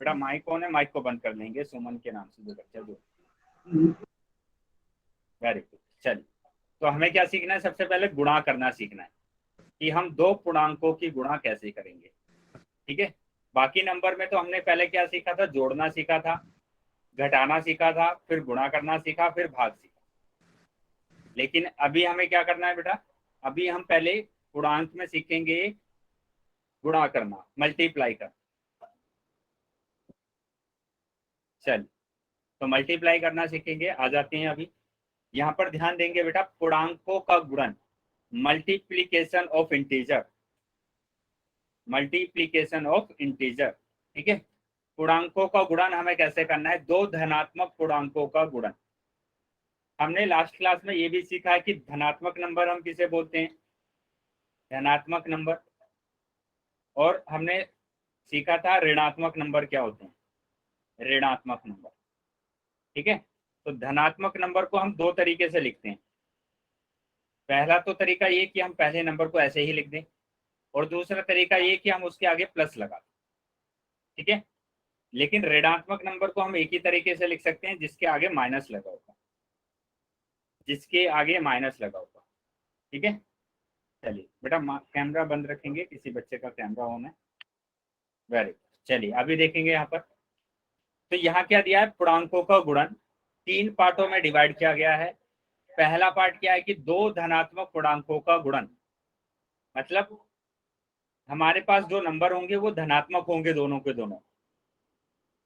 बेटा माइक कौन है? माइक को बंद कर लेंगे। सुमन के नाम से जो बच्चा जो। Very good. चलिए, तो हमें क्या सीखना है? सबसे पहले गुणा करना सीखना है, कि हम दो पूर्णांकों की गुणा कैसे करेंगे। ठीक है, बाकी नंबर में तो हमने पहले क्या सीखा था? जोड़ना सीखा था, घटाना सीखा था, फिर गुणा करना सीखा, फिर भाग सीखा। लेकिन अभी हमें क्या करना है बेटा? अभी हम पहले पूर्णांक में सीखेंगे गुणा करना, मल्टीप्लाई करना। चल, तो मल्टीप्लाई करना सीखेंगे। आ जाते हैं अभी यहाँ पर, ध्यान देंगे बेटा, पूर्णांकों का गुणन, multiplication of integer, multiplication of integer. ठीक है, पूर्णांकों का गुणन हमें कैसे करना है? दो धनात्मक पूर्णांकों का गुणन। हमने लास्ट क्लास में ये भी सीखा है कि धनात्मक नंबर हम किसे बोलते हैं? धनात्मक नंबर। और हमने सीखा था ऋणात्मक नंबर क्या होते हैं? ऋणात्मक नंबर। ठीक है, तो धनात्मक नंबर को हम दो तरीके से लिखते हैं। पहला तो तरीका ये कि हम पहले नंबर को ऐसे ही लिख दें, और दूसरा तरीका ये कि हम उसके आगे प्लस लगा दें। ठीक है, लेकिन ऋणात्मक नंबर को हम एक ही तरीके से लिख सकते हैं, जिसके आगे माइनस लगा होगा, जिसके आगे माइनस लगा होगा। ठीक है, चलिए बेटा कैमरा बंद रखेंगे, किसी बच्चे का कैमरा ऑन है। Very good. चलिए अभी देखेंगे यहाँ पर। तो यहाँ क्या दिया है? पूर्णांकों का गुणन तीन पार्टों में डिवाइड किया गया है। पहला पार्ट क्या है कि दो धनात्मक पूर्णांकों का गुणन, मतलब हमारे पास जो नंबर होंगे वो धनात्मक होंगे, दोनों के दोनों,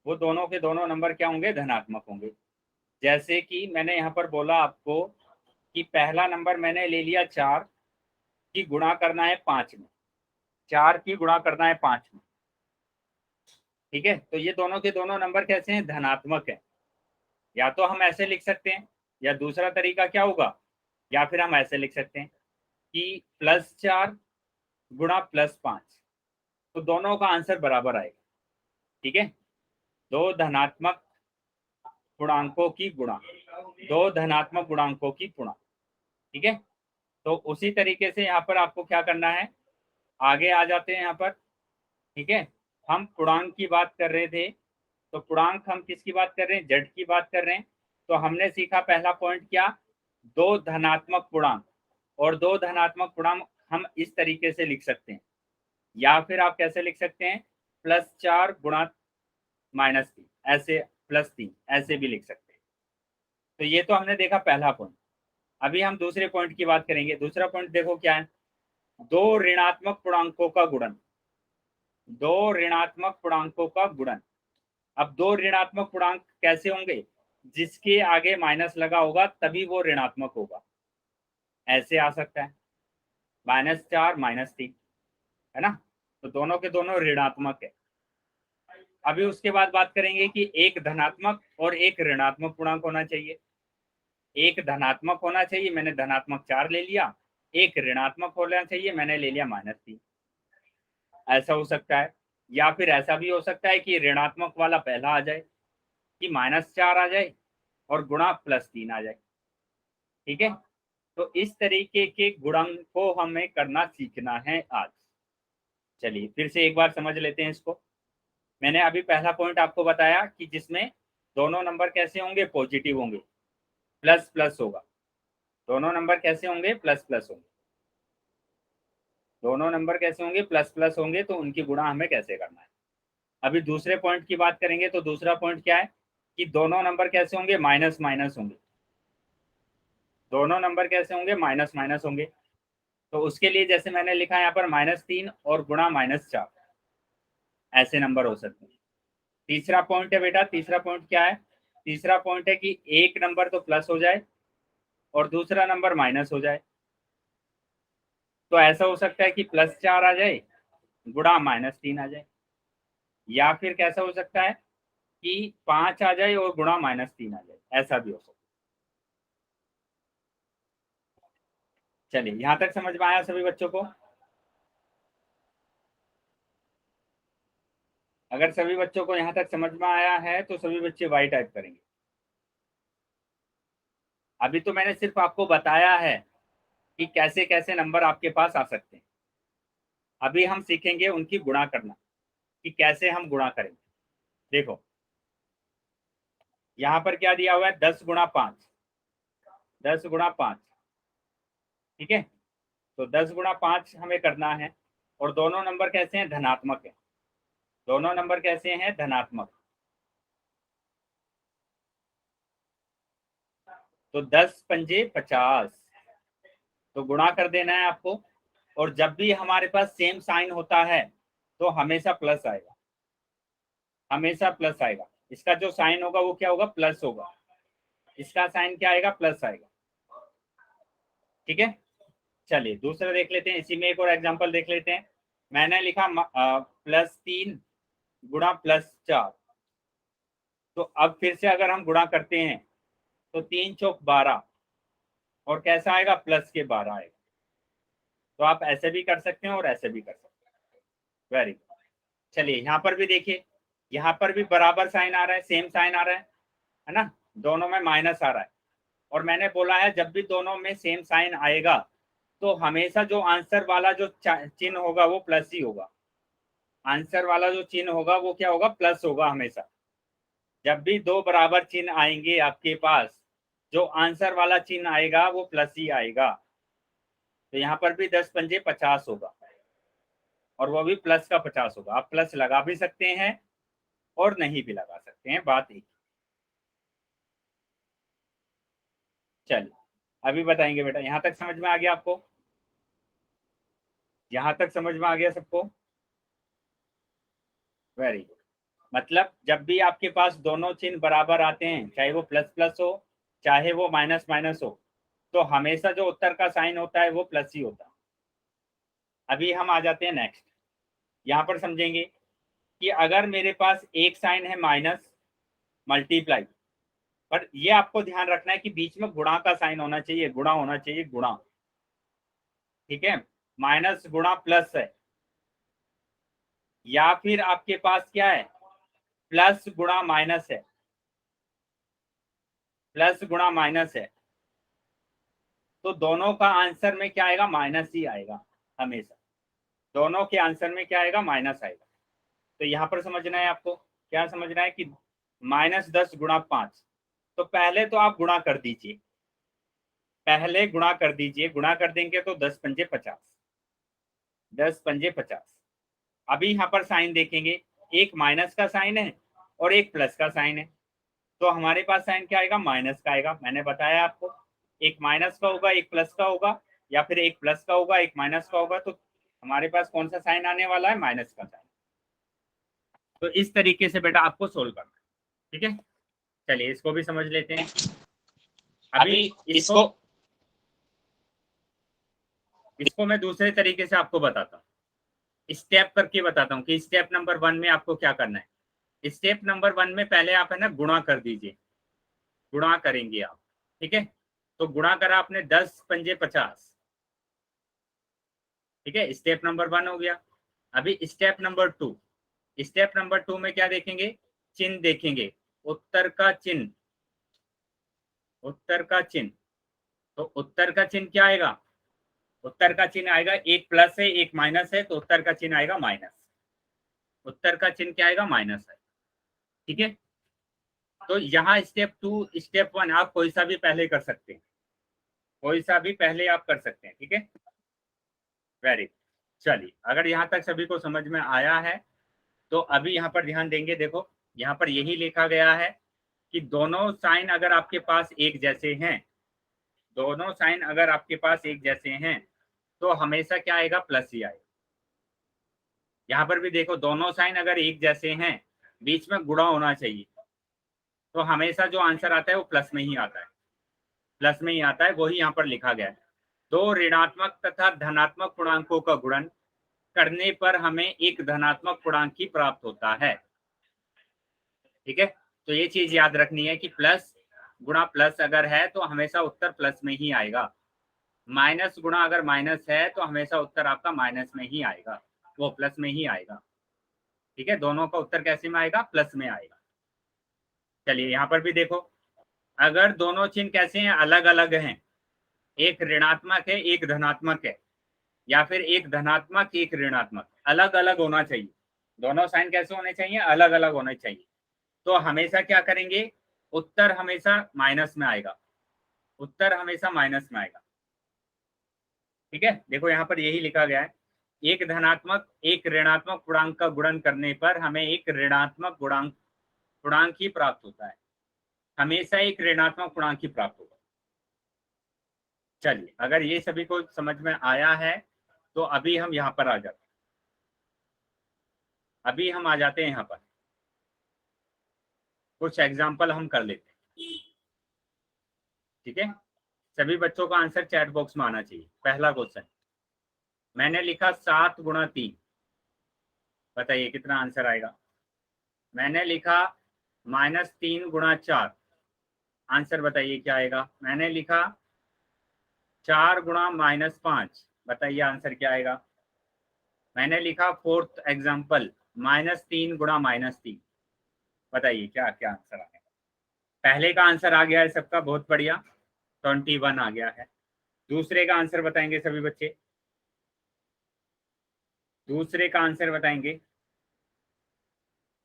वो दोनों के दोनों नंबर क्या होंगे, धनात्मक होंगे। जैसे कि मैंने यहाँ पर बोला आपको कि पहला नंबर मैंने ले लिया 4 की गुणा करना है 5 में, 4 की गुणा करना है 5 में, ठीक है। तो ये दोनों के दोनों नंबर कैसे हैं, धनात्मक है। या तो हम ऐसे लिख सकते हैं, या दूसरा तरीका क्या होगा, या फिर हम ऐसे लिख सकते हैं कि +4 गुणा +5, तो दोनों का आंसर बराबर आएगा, ठीक है। दो धनात्मक गुणांकों की गुणा, दो धनात्मक गुणांकों की गुणा, ठीक है। तो उसी तरीके से यहाँ पर आपको क्या करना है, आगे आ जाते हैं यहाँ पर, ठीक है। हम पूर्णांक की बात कर रहे थे, तो पूर्णांक हम किसकी बात कर रहे हैं, जेड की बात कर रहे हैं। तो हमने सीखा पहला पॉइंट क्या, दो धनात्मक पूर्णांक, और दो धनात्मक पूर्णांक हम इस तरीके से लिख सकते हैं, या फिर आप कैसे लिख सकते हैं, +4 गुणा -3, ऐसे +3 ऐसे भी लिख सकते हैं। तो ये तो हमने देखा पहला पॉइंट। अभी हम दूसरे पॉइंट की बात करेंगे। दूसरा पॉइंट देखो क्या है, दो ऋणात्मक पूर्णांकों का गुणन, दो ऋणात्मक पूर्णांकों का गुणन। अब दो ऋणात्मक पूर्णांक कैसे होंगे, जिसके आगे माइनस लगा होगा तभी वो ऋणात्मक होगा। ऐसे आ सकता है -4 -3, है ना। तो दोनों के दोनों ऋणात्मक है। अभी उसके बाद बात करेंगे कि एक धनात्मक और एक ऋणात्मक पूर्णांक होना चाहिए। एक धनात्मक होना चाहिए, मैंने धनात्मक 4 ले लिया। एक ऋणात्मक होना चाहिए, मैंने ले लिया -3। ऐसा हो सकता है, या फिर ऐसा भी हो सकता है कि ऋणात्मक वाला पहला आ जाए, कि -4 आ जाए और गुणा +3 आ जाए, ठीक है। तो इस तरीके के गुणन को हमें करना सीखना है आज। चलिए फिर से एक बार समझ लेते हैं इसको। मैंने अभी पहला पॉइंट आपको बताया कि जिसमें दोनों नंबर कैसे होंगे, पॉजिटिव होंगे, प्लस प्लस होगा। दोनों नंबर कैसे होंगे, प्लस प्लस होंगे। दोनों नंबर कैसे होंगे, प्लस प्लस होंगे। तो उनकी गुणा हमें कैसे करना है। अभी दूसरे पॉइंट की बात करेंगे, तो दूसरा पॉइंट क्या है कि दोनों नंबर कैसे होंगे, माइनस माइनस होंगे। दोनों नंबर कैसे होंगे, माइनस माइनस होंगे। तो उसके लिए जैसे मैंने लिखा है यहाँ पर -3 और गुणा -4, ऐसे नंबर हो सकते हैं। तीसरा पॉइंट है बेटा, तीसरा पॉइंट क्या है, तीसरा पॉइंट है कि एक नंबर तो प्लस हो जाए और दूसरा नंबर माइनस हो जाए। तो ऐसा हो सकता है कि +4 आ जाए गुणा -3 आ जाए, या फिर कैसा हो सकता है कि 5 आ जाए और गुणा -3 आ जाए, ऐसा भी हो सकता है। चलिए यहां तक समझ में आया सभी बच्चों को। अगर सभी बच्चों को यहां तक समझ में आया है तो सभी बच्चे वाई टाइप करेंगे। अभी तो मैंने सिर्फ आपको बताया है कि कैसे कैसे नंबर आपके पास आ सकते हैं। अभी हम सीखेंगे उनकी गुणा करना, कि कैसे हम गुणा करेंगे। देखो यहाँ पर क्या दिया हुआ है, 10 गुणा 5, 10 गुणा 5, ठीक है। तो 10 गुणा 5 हमें करना है, और दोनों नंबर कैसे हैं, धनात्मक है। दोनों नंबर कैसे हैं, धनात्मक। तो 10 पंजे 50, तो गुणा कर देना है आपको। और जब भी हमारे पास सेम साइन होता है तो हमेशा प्लस आएगा, हमेशा प्लस आएगा। इसका जो साइन होगा वो क्या होगा, प्लस होगा। इसका साइन क्या आएगा, प्लस आएगा, ठीक है। चलिए दूसरा देख लेते हैं, इसी में एक और एग्जांपल देख लेते हैं। मैंने लिखा +3 गुणा +4। तो अब फिर से अगर हम गुणा करते हैं तो 3 चौक 12, और कैसा आएगा, प्लस के 12 आएगा। तो आप ऐसे भी कर सकते हैं और ऐसे भी कर सकते हैं। Very good. चलिए यहाँ पर भी देखिए, यहाँ पर भी बराबर साइन आ रहा है, सेम साइन आ रहा है ना। दोनों में माइनस आ रहा है, और मैंने बोला है जब भी दोनों में सेम साइन आएगा तो हमेशा जो आंसर वाला जो चिन्ह होगा वो प्लस ही होगा। आंसर वाला जो चिन्ह होगा वो क्या होगा, प्लस होगा हमेशा। जब भी दो बराबर चिन्ह आएंगे आपके पास, जो आंसर वाला चिन्ह आएगा वो प्लस ही आएगा। तो यहाँ पर भी 10 पंजे 50 होगा, और वो भी प्लस का 50 होगा। आप प्लस लगा भी सकते हैं और नहीं भी लगा सकते हैं, बात एक। चलिए अभी बताएंगे बेटा, यहाँ तक समझ में आ गया आपको, यहाँ तक समझ में आ गया सबको, वेरी गुड। मतलब जब भी आपके पास दोनों चिन्ह बराबर आते हैं, चाहे वो प्लस प्लस हो चाहे वो माइनस माइनस हो, तो हमेशा जो उत्तर का साइन होता है वो प्लस ही होता है। अभी हम आ जाते हैं नेक्स्ट, यहाँ पर समझेंगे कि अगर मेरे पास एक साइन है माइनस मल्टीप्लाई, पर ये आपको ध्यान रखना है कि बीच में गुणा का साइन होना चाहिए, गुणा होना चाहिए, गुणा, ठीक है। माइनस गुणा प्लस है, या फिर आपके पास क्या है, प्लस गुणा माइनस है, प्लस गुणा माइनस है, तो दोनों का आंसर में क्या आएगा, माइनस ही आएगा हमेशा। दोनों के आंसर में क्या आएगा, माइनस आएगा। तो यहाँ पर समझना है आपको, क्या समझना है कि -10 × 5, तो पहले तो आप गुणा कर दीजिए, पहले गुणा कर दीजिए, गुणा कर देंगे तो 10 पंजे 50, 10 पंजे 50। अभी यहाँ पर साइन देखेंगे, एक माइनस का साइन है और एक प्लस का साइन है, तो हमारे पास साइन क्या आएगा, माइनस का आएगा। मैंने बताया आपको, एक माइनस का होगा एक प्लस का होगा, या फिर एक प्लस का होगा एक माइनस का होगा, तो हमारे पास कौन सा साइन आने वाला है, माइनस का साइन। तो इस तरीके से बेटा आपको सोल्व करना है, ठीक है। चलिए इसको भी समझ लेते हैं। अभी इसको मैं दूसरे तरीके से आपको बताता हूँ, स्टेप करके बताता हूँ कि स्टेप नंबर 1 में आपको क्या करना है। स्टेप नंबर 1 में पहले आप है ना गुणा कर दीजिए, गुणा करेंगे आप, ठीक है। तो गुणा करा आपने 10 पंजे 50, ठीक है, स्टेप नंबर 1 हो गया। अभी स्टेप नंबर 2, स्टेप नंबर 2 में क्या देखेंगे, चिन्ह देखेंगे, उत्तर का चिन्ह, उत्तर का चिन्ह। तो उत्तर का चिन्ह क्या आएगा, उत्तर का चिन्ह आएगा, एक प्लस है एक माइनस है, तो उत्तर का चिन्ह आएगा माइनस, उत्तर का चिन्ह क्या आएगा, माइनस है, ठीक है। तो यहाँ स्टेप 2 स्टेप 1 आप कोई सा भी पहले कर सकते हैं, कोई सा भी पहले आप कर सकते हैं, ठीक है। Very good. चलिए अगर यहाँ तक सभी को समझ में आया है तो अभी यहाँ पर ध्यान देंगे। देखो यहाँ पर यही लिखा गया है कि दोनों साइन अगर आपके पास एक जैसे हैं, दोनों साइन अगर आपके पास एक जैसे हैं तो हमेशा क्या आएगा, प्लस ही आएगा। यहाँ पर भी देखो दोनों साइन अगर एक जैसे हैं, बीच में गुणा होना चाहिए, तो हमेशा जो आंसर आता है वो प्लस में ही आता है, प्लस में ही आता है, वही यहाँ पर लिखा गया है। दो ऋणात्मक तथा धनात्मक पूर्णांकों का गुणन करने पर हमें एक धनात्मक पूर्णांक ही प्राप्त होता है, ठीक है। तो ये चीज याद रखनी है कि प्लस गुणा प्लस अगर है तो हमेशा उत्तर प्लस में ही आएगा, माइनस गुणा अगर माइनस है तो हमेशा उत्तर आपका माइनस में ही आएगा, वो प्लस में ही आएगा, ठीक है। दोनों का उत्तर कैसे में आएगा, प्लस में आएगा। चलिए यहाँ पर भी देखो, अगर दोनों चिन्ह कैसे हैं, अलग अलग हैं, एक ऋणात्मक है एक धनात्मक है, या फिर एक धनात्मक एक ऋणात्मक, अलग अलग होना चाहिए, दोनों साइन कैसे होने चाहिए, अलग अलग होने चाहिए, तो हमेशा क्या करेंगे, उत्तर हमेशा माइनस में आएगा, उत्तर हमेशा माइनस में आएगा, ठीक है। देखो यहाँ पर यही लिखा गया है, एक धनात्मक एक ऋणात्मक पूर्णांक का गुणन करने पर हमें एक ऋणात्मक पूर्णांक ही प्राप्त होता है, हमेशा एक ऋणात्मक पूर्णांक ही प्राप्त होगा। चलिए अगर ये सभी को समझ में आया है तो अभी हम यहाँ पर आ जाते हैं, अभी हम आ जाते हैं यहाँ पर, कुछ एग्जाम्पल हम कर लेते हैं, ठीक है। सभी बच्चों का आंसर चैट बॉक्स में आना चाहिए। पहला क्वेश्चन मैंने लिखा 7 × 3, बताइए कितना आंसर आएगा। मैंने लिखा -3 × 4, आंसर बताइए क्या आएगा। मैंने लिखा 4 × -5, बताइए आंसर क्या आएगा। मैंने लिखा फोर्थ एग्जाम्पल -3 × -3, बताइए क्या क्या आंसर आएगा। पहले का आंसर आ गया है सबका, बहुत बढ़िया, 21 आ गया है। दूसरे का आंसर बताएंगे सभी बच्चे, दूसरे का आंसर बताएंगे।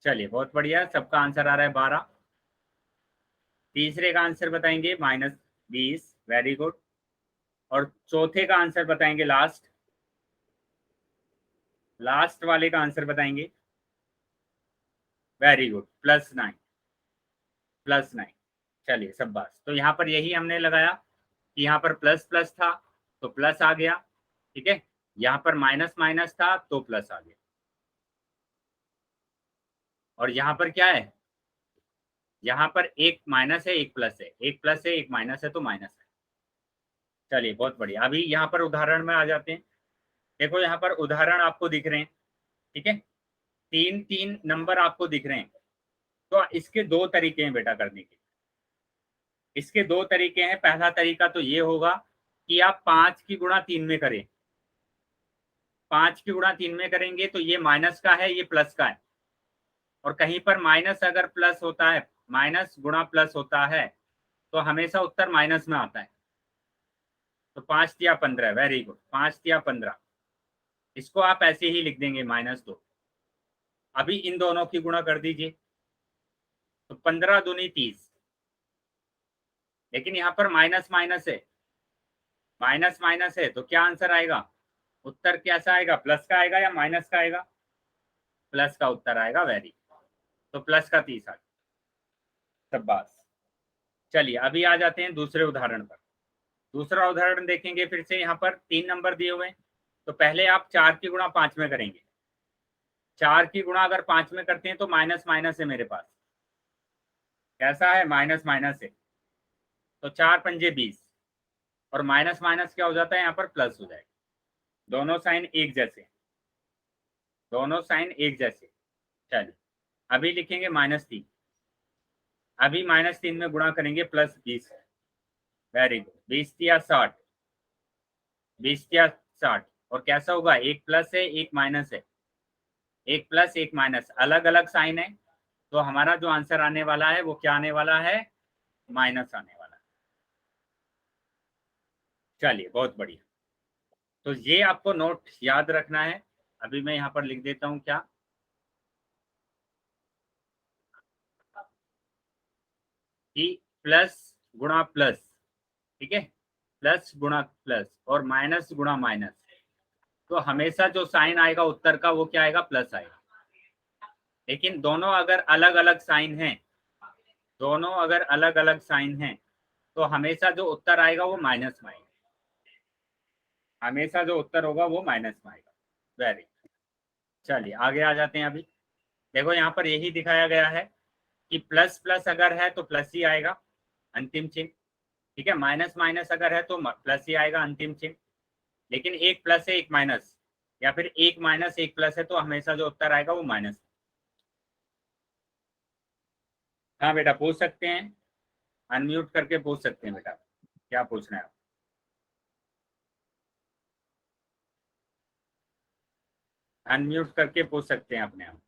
चलिए बहुत बढ़िया, सबका आंसर आ रहा है 12। तीसरे का आंसर बताएंगे -20, वेरी गुड। और चौथे का आंसर बताएंगे, लास्ट वाले का आंसर बताएंगे, वेरी गुड, +9, +9। चलिए सब बात, तो यहाँ पर यही हमने लगाया कि यहाँ पर प्लस प्लस था तो प्लस आ गया, ठीक है। यहाँ पर माइनस माइनस था तो प्लस आ गया। और यहाँ पर क्या है, यहाँ पर एक माइनस है एक प्लस है, एक प्लस है एक माइनस है तो माइनस है। चलिए बहुत बढ़िया। अभी यहाँ पर उदाहरण में आ जाते हैं। देखो यहाँ पर उदाहरण आपको दिख रहे हैं, ठीक है, तीन तीन नंबर आपको दिख रहे हैं। तो इसके दो तरीके हैं बेटा करने के। इसके दो तरीके हैं। पहला तरीका तो ये होगा कि आप 5 की गुणा 3 में करें। 5 की गुणा 3 में करेंगे तो ये माइनस का है, ये प्लस का है, और कहीं पर माइनस अगर प्लस होता है, माइनस गुणा प्लस होता है तो हमेशा उत्तर माइनस में आता है। तो 5 या 15, वेरी गुड, 5 या 15, इसको आप ऐसे ही लिख देंगे -2। अभी इन दोनों की गुणा कर दीजिए तो 15 दूनी 30, लेकिन यहाँ पर माइनस माइनस है, माइनस माइनस है, तो क्या आंसर आएगा, उत्तर कैसा आएगा, प्लस का आएगा या माइनस का आएगा, प्लस का उत्तर आएगा। वेरी, तो प्लस का 30 आ गया। शाबाश। चलिए अभी आ जाते हैं दूसरे उदाहरण पर। दूसरा उदाहरण देखेंगे फिर से। यहाँ पर 3 नंबर दिए हुए हैं, तो पहले आप 4 की गुणा 5 में करेंगे। 4 की गुणा अगर 5 में करते हैं तो माइनस माइनस है मेरे पास, कैसा है, माइनस माइनस है, तो 4 पंजे 20, और माइनस माइनस क्या हो जाता है, यहाँ पर प्लस हो जाएगा। दोनों साइन एक जैसे, दोनों साइन एक जैसे। चलिए अभी लिखेंगे -3। अभी -3 में गुणा करेंगे +20। वेरी गुड, 20 या 60, 20 या 60, और कैसा होगा, एक प्लस है एक माइनस है, एक प्लस एक माइनस, अलग अलग साइन है, तो हमारा जो आंसर आने वाला है वो क्या आने वाला है, माइनस आने वाला है। चलिए बहुत बढ़िया। तो ये आपको नोट याद रखना है। अभी मैं यहाँ पर लिख देता हूँ क्या, कि प्लस गुणा प्लस, ठीक है, प्लस गुणा प्लस और माइनस गुणा माइनस, तो हमेशा जो साइन आएगा उत्तर का वो क्या आएगा, प्लस आएगा। लेकिन दोनों अगर अलग अलग साइन हैं, दोनों अगर अलग अलग साइन हैं, तो हमेशा जो उत्तर आएगा वो माइनस में आएगा, हमेशा जो उत्तर होगा वो माइनस में आएगा। वेरी, चलिए आगे आ जाते हैं। अभी देखो यहाँ पर यही दिखाया गया है कि प्लस प्लस अगर है तो प्लस ही आएगा अंतिम चिन्ह, ठीक है, माइनस माइनस अगर है तो प्लस ही आएगा अंतिम चिन्ह। लेकिन एक प्लस है एक माइनस, या फिर एक माइनस एक प्लस है, तो हमेशा जो उत्तर आएगा वो माइनस। हाँ बेटा पूछ सकते हैं, अनम्यूट करके पूछ सकते हैं बेटा, क्या पूछना है आप। अनम्यूट करके पूछ सकते हैं अपने आप।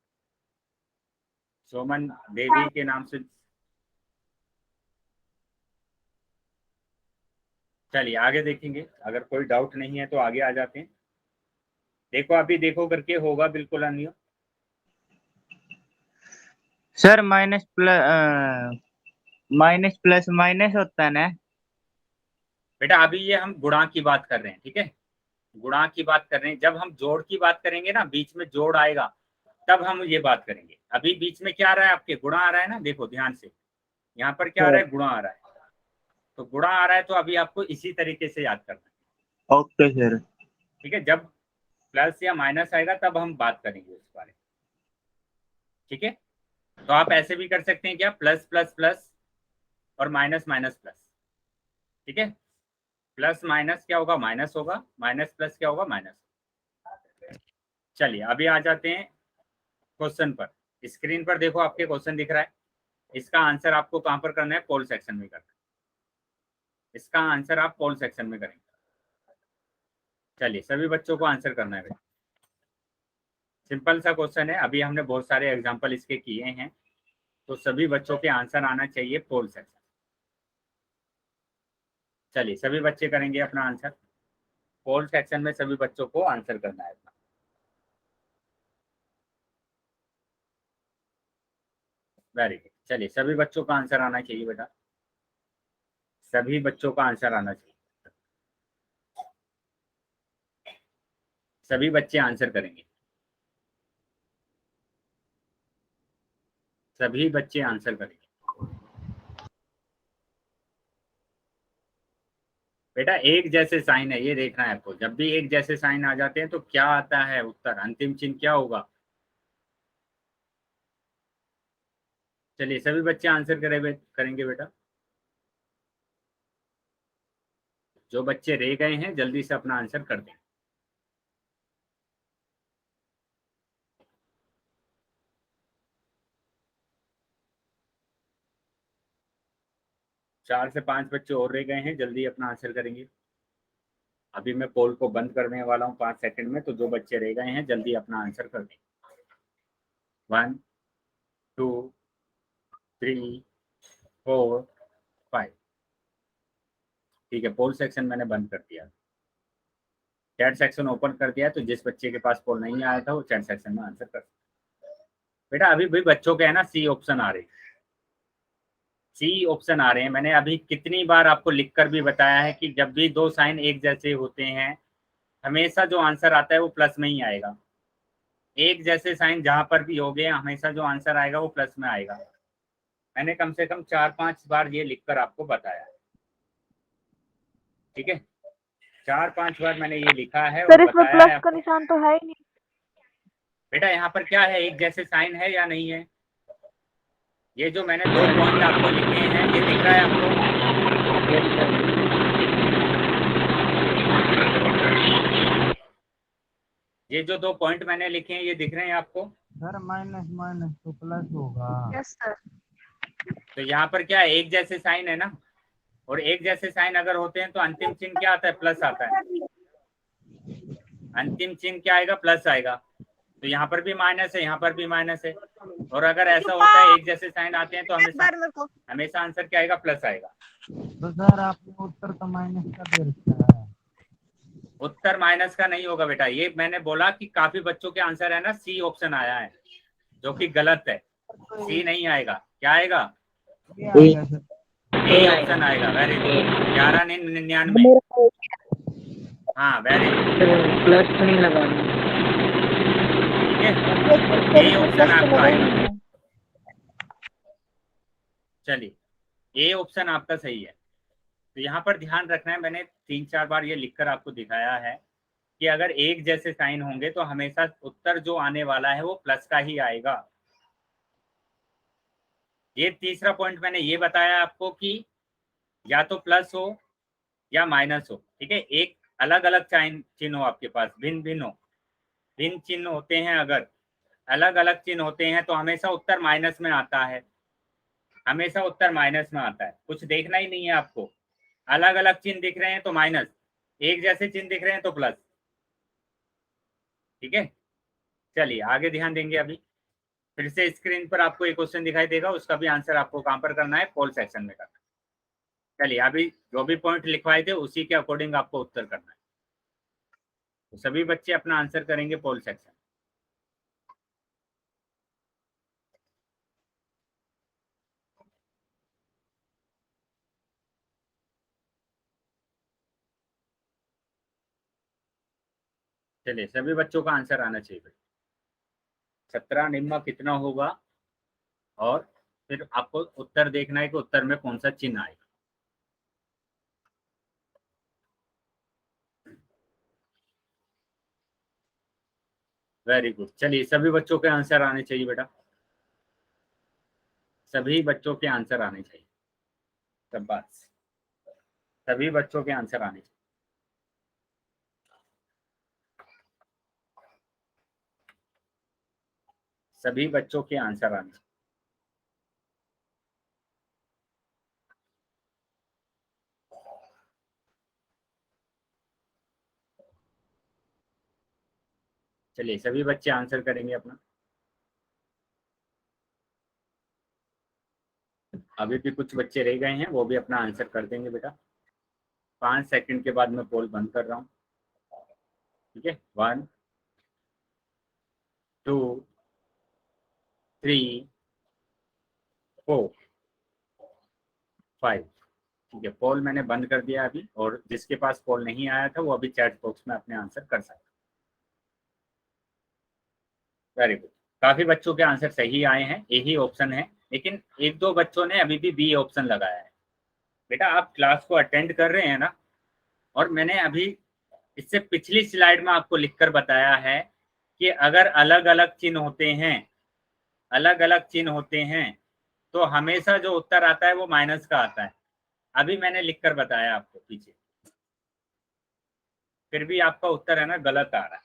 सोमन देवी के नाम से। चलिए आगे देखेंगे, अगर कोई डाउट नहीं है तो आगे आ जाते हैं। देखो अभी देखो करके होगा बिल्कुल unmute. Sir minus plus minus होता है ना। बेटा अभी ये हम गुणा की बात कर रहे हैं, ठीक है, गुणा की बात कर रहे हैं। जब हम जोड़ की बात करेंगे ना, बीच में जोड़ आएगा, तब हम ये बात करेंगे। अभी बीच में क्या आ रहा है, आपके गुणा आ रहा है ना, देखो ध्यान से, यहाँ पर क्या आ रहा है, गुणा आ रहा है, तो गुणा आ रहा है, तो अभी आपको इसी तरीके से याद करना है। Okay sir. ठीक है, जब प्लस या माइनस आएगा तब हम बात करेंगे उस बारे में, ठीक है। तो आप ऐसे भी कर सकते हैं क्या, प्लस प्लस प्लस और माइनस माइनस प्लस, ठीक है, प्लस माइनस क्या होगा, माइनस होगा, माइनस प्लस क्या होगा, माइनस। चलिए अभी आ जाते हैं क्वेश्चन पर। स्क्रीन पर देखो आपके क्वेश्चन दिख रहा है, इसका आंसर आपको कहां पर करना है, पोल सेक्शन में करना है। इसका आंसर आप पोल सेक्शन में करेंगे। चलिए सभी बच्चों को आंसर करना है। सिंपल सा क्वेश्चन है, अभी हमने बहुत सारे एग्जांपल इसके किए हैं, तो सभी बच्चों के आंसर आना चाहिए पोल सेक्शन। चलिए सभी बच्चे करेंगे अपना आंसर, पोल सेक्शन में सभी बच्चों को आंसर करना है अपना। वेरी गुड, चलिए सभी बच्चों का आंसर आना चाहिए बेटा, सभी बच्चों का आंसर आना चाहिए, सभी बच्चे आंसर करेंगे, सभी बच्चे आंसर करेंगे। बेटा एक जैसे साइन है, ये देखना है आपको, जब भी एक जैसे साइन आ जाते हैं तो क्या आता है उत्तर, अंतिम चिन्ह क्या होगा, चलिए सभी बच्चे आंसर करेंगे बेटा। जो बच्चे रह गए हैं जल्दी से अपना आंसर कर दें। चार से 5 बच्चे और रह गए हैं, जल्दी अपना आंसर करेंगे। अभी मैं पोल को बंद करने वाला हूँ 5 सेकंड में, तो जो बच्चे रह गए हैं जल्दी अपना आंसर कर दें। 1 2 3 4 5। ठीक है, पोल सेक्शन मैंने बंद कर दिया। चैट सेक्शन ओपन कर दिया, तो जिस बच्चे के पास पोल नहीं आया था वो चैट सेक्शन में आंसर कर सकता है। बेटा अभी भी बच्चों के है ना सी ऑप्शन आ रहे हैं, सी ऑप्शन आ रहे हैं। मैंने अभी कितनी बार आपको लिखकर भी बताया है कि जब भी दो साइन एक जैसे होते हैं हमेशा जो आंसर आता है वो प्लस में ही आएगा। एक जैसे साइन जहां पर भी हो गए हमेशा जो आंसर आएगा वो प्लस में आएगा। मैंने कम से कम 4-5 बार ये लिखकर आपको बताया है। ठीक है, 4-5 बार मैंने ये लिखा है सर और इसमें बताया प्लस है का आपको। निशान तो है ही नहीं। बेटा यहाँ पर क्या है, एक जैसे साइन है या नहीं है? ये जो मैंने 2 पॉइंट आपको लिखे हैं ये दिख रहा है आपको? ये जो 2 पॉइंट मैंने लिखे हैं ये दिख रहे हैं आपको? सर माइनस माइनस तो प्लस होगा। Yes sir. तो यहाँ पर क्या है, एक जैसे साइन है ना, और एक जैसे साइन अगर होते हैं तो अंतिम चिन्ह क्या आता है? प्लस आता है। अंतिम चिन्ह क्या आएगा? प्लस आएगा। तो यहाँ पर भी माइनस है, यहाँ पर भी माइनस है। और अगर ऐसा होता है एक जैसे साइन आते हैं तो हमेशा आंसर क्या आएगा? प्लस आएगा। तो सर आपने उत्तर तो माइनस का दे रखा है। उत्तर माइनस का नहीं होगा बेटा, ये मैंने बोला कि काफी बच्चों के आंसर है ना सी ऑप्शन आया है, जो कि गलत है। सी नहीं आएगा, क्या आएगा? ए ऑप्शन आएगा। Very good, 1199। हाँ वेरी गुड, प्लस तो नहीं लगा। ठीक है, ए ऑप्शन आपका आएगा। चलिए, ए ऑप्शन आपका सही है। तो यहाँ पर ध्यान रखना है, मैंने 3-4 बार ये लिखकर आपको दिखाया है कि अगर एक जैसे साइन होंगे तो हमेशा उत्तर जो आने वाला है वो प्लस का ही आएगा। ये तीसरा पॉइंट मैंने ये बताया आपको कि या तो प्लस हो या माइनस हो। ठीक है, एक अलग अलग चिन्ह हो आपके पास, भिन्न भिन्न हो, भिन्न चिन्ह होते हैं, अगर अलग अलग चिन्ह होते हैं तो हमेशा उत्तर माइनस में आता है, हमेशा उत्तर माइनस में आता है। कुछ देखना ही नहीं है आपको, अलग अलग चिन्ह दिख रहे हैं तो माइनस, एक जैसे चिन्ह दिख रहे हैं तो प्लस। ठीक है, चलिए आगे ध्यान देंगे। अभी फिर से स्क्रीन पर आपको एक क्वेश्चन दिखाई देगा, उसका भी आंसर आपको कहां पर करना है? पोल सेक्शन में करना है। चलिए, अभी जो भी पॉइंट लिखवाए थे उसी के अकॉर्डिंग आपको उत्तर करना है। तो सभी बच्चे अपना आंसर करेंगे पोल सेक्शन। चलिए, सभी बच्चों का आंसर आना चाहिए। 17 निम्न कितना होगा, और फिर आपको उत्तर देखना है कि उत्तर में कौन सा चिन्ह आएगा। वेरी गुड, चलिए सभी बच्चों के आंसर आने चाहिए बेटा, सभी बच्चों के आंसर आने चाहिए। शाबाश, सभी बच्चों के आंसर आने चाहिए। सभी बच्चों के आंसर आने चाहिए। चलिए, सभी बच्चे आंसर करेंगे अपना। अभी भी कुछ बच्चे रह गए हैं, वो भी अपना आंसर कर देंगे बेटा। 5 सेकंड के बाद मैं पोल बंद कर रहा हूँ। ठीक है, 1 2 3 4 5। ठीक है, पोल मैंने बंद कर दिया अभी, और जिसके पास पोल नहीं आया था वो अभी चैट बॉक्स में अपने आंसर कर सकता है। वेरी गुड, काफी बच्चों के आंसर सही आए हैं, यही ऑप्शन है। लेकिन 1-2 बच्चों ने अभी भी बी ऑप्शन लगाया है। बेटा आप क्लास को अटेंड कर रहे हैं ना, और मैंने अभी इससे पिछली स्लाइड में आपको लिखकर बताया है कि अगर अलग अलग चिन्ह होते हैं, अलग अलग चिन्ह होते हैं तो हमेशा जो उत्तर आता है वो माइनस का आता है। अभी मैंने लिखकर बताया आपको पीछे, फिर भी आपका उत्तर है ना गलत आ रहा है।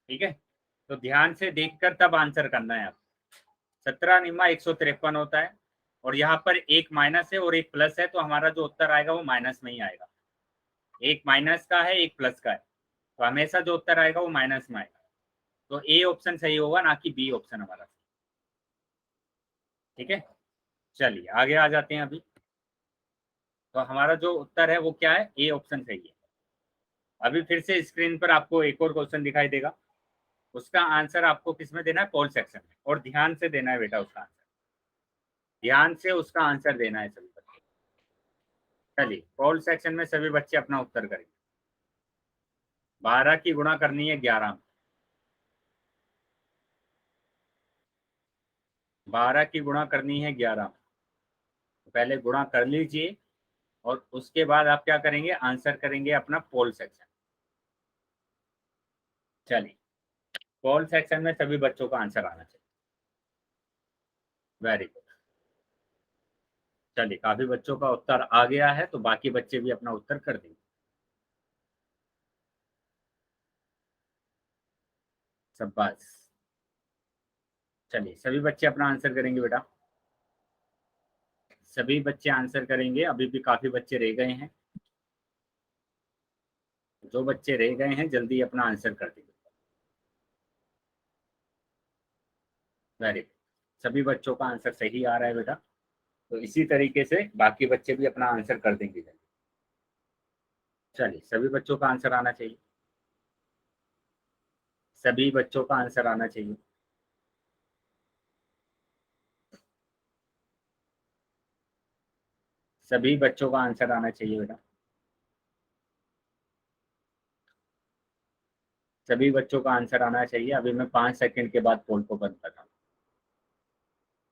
ठीक है, तो ध्यान से देखकर तब आंसर करना है आपको। 17 निम्मा 153 होता है और यहाँ पर एक माइनस है और एक प्लस है, तो हमारा जो उत्तर आएगा वो माइनस में ही आएगा। एक माइनस का है, एक प्लस का है, तो हमेशा जो उत्तर आएगा वो माइनस में आएगा। तो ए ऑप्शन सही होगा, ना कि बी ऑप्शन हमारा। ठीक है, चलिए आगे आ जाते हैं। अभी तो हमारा जो उत्तर है वो क्या है, ए ऑप्शन सही है। अभी फिर से स्क्रीन पर आपको एक और क्वेश्चन दिखाई देगा, उसका आंसर आपको किस में देना है, पोल सेक्शन में, और ध्यान से देना है बेटा उसका आंसर, ध्यान से उसका आंसर देना है सभी बच्चे। चलिए पोल सेक्शन में सभी बच्चे अपना उत्तर करेंगे। 12 की गुणा करनी है 11 में, 12 की गुणा करनी है 11 में। पहले गुणा कर लीजिए और उसके बाद आप क्या करेंगे, आंसर करेंगे अपना पोल सेक्शन। चलिए पोल सेक्शन में सभी बच्चों का आंसर आना चाहिए। Very good. चलिए काफी बच्चों का उत्तर आ गया है, तो बाकी बच्चे भी अपना उत्तर कर देंगे। शाबाश। चलिए सभी बच्चे अपना आंसर करेंगे बेटा, सभी बच्चे आंसर करेंगे। अभी भी काफी बच्चे रह गए हैं, जो बच्चे रह गए हैं जल्दी अपना आंसर कर देंगे। वेरी गुड, सभी बच्चों का आंसर सही आ रहा है बेटा, तो इसी तरीके से बाकी बच्चे भी अपना आंसर कर देंगे जल्दी। चलिए सभी बच्चों का आंसर आना चाहिए, सभी बच्चों का आंसर आना चाहिए। सभी बच्चों का आंसर आना चाहिए बेटा, सभी बच्चों का आंसर आना चाहिए। अभी मैं 5 सेकंड के बाद पोल को बंद कर रहा हूँ।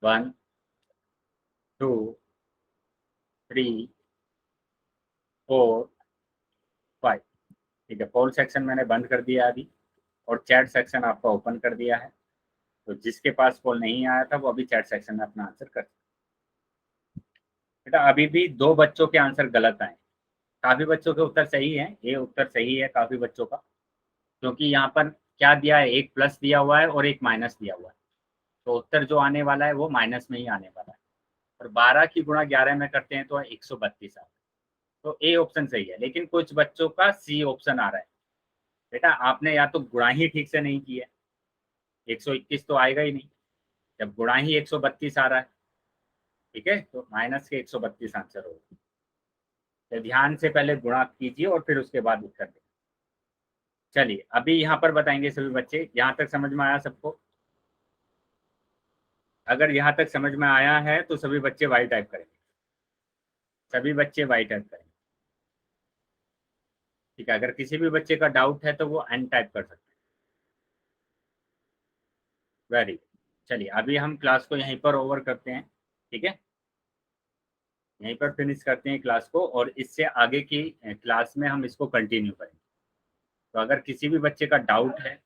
1 2 3 4 5। ठीक है, पोल सेक्शन मैंने बंद कर दिया अभी, और चैट सेक्शन आपका ओपन कर दिया है। तो जिसके पास पोल नहीं आया था वो अभी चैट सेक्शन में अपना आंसर कर। बेटा अभी भी 2 बच्चों के आंसर गलत आए, काफी बच्चों के उत्तर सही है, ये उत्तर सही है काफी बच्चों का, क्योंकि यहाँ पर क्या दिया है, एक प्लस दिया हुआ है और एक माइनस दिया हुआ है, तो उत्तर जो आने वाला है वो माइनस में ही आने वाला है। और 12 की गुणा 11 में करते हैं तो 132 आता है, तो ए ऑप्शन सही है। लेकिन कुछ बच्चों का सी ऑप्शन आ रहा है। बेटा आपने या तो गुणा ही ठीक से नहीं की है, 121 तो आएगा ही नहीं जब गुणा ही 132 आ रहा है। ठीक है, तो माइनस के 132 आंसर होगा। तो ध्यान से पहले गुणा कीजिए और फिर उसके बाद उत्तर दें। चलिए अभी यहाँ पर बताएंगे सभी बच्चे, यहाँ तक समझ में आया सबको? अगर यहाँ तक समझ में आया है तो सभी बच्चे वाई टाइप करेंगे, सभी बच्चे वाई टाइप करेंगे। ठीक है, अगर किसी भी बच्चे का डाउट है तो वो एन टाइप कर सकते हैं। Very good. चलिए अभी हम क्लास को यहीं पर ओवर करते हैं। ठीक है, यहीं पर फिनिश करते हैं क्लास को, और इससे आगे की क्लास में हम इसको कंटिन्यू करेंगे। तो अगर किसी भी बच्चे का डाउट है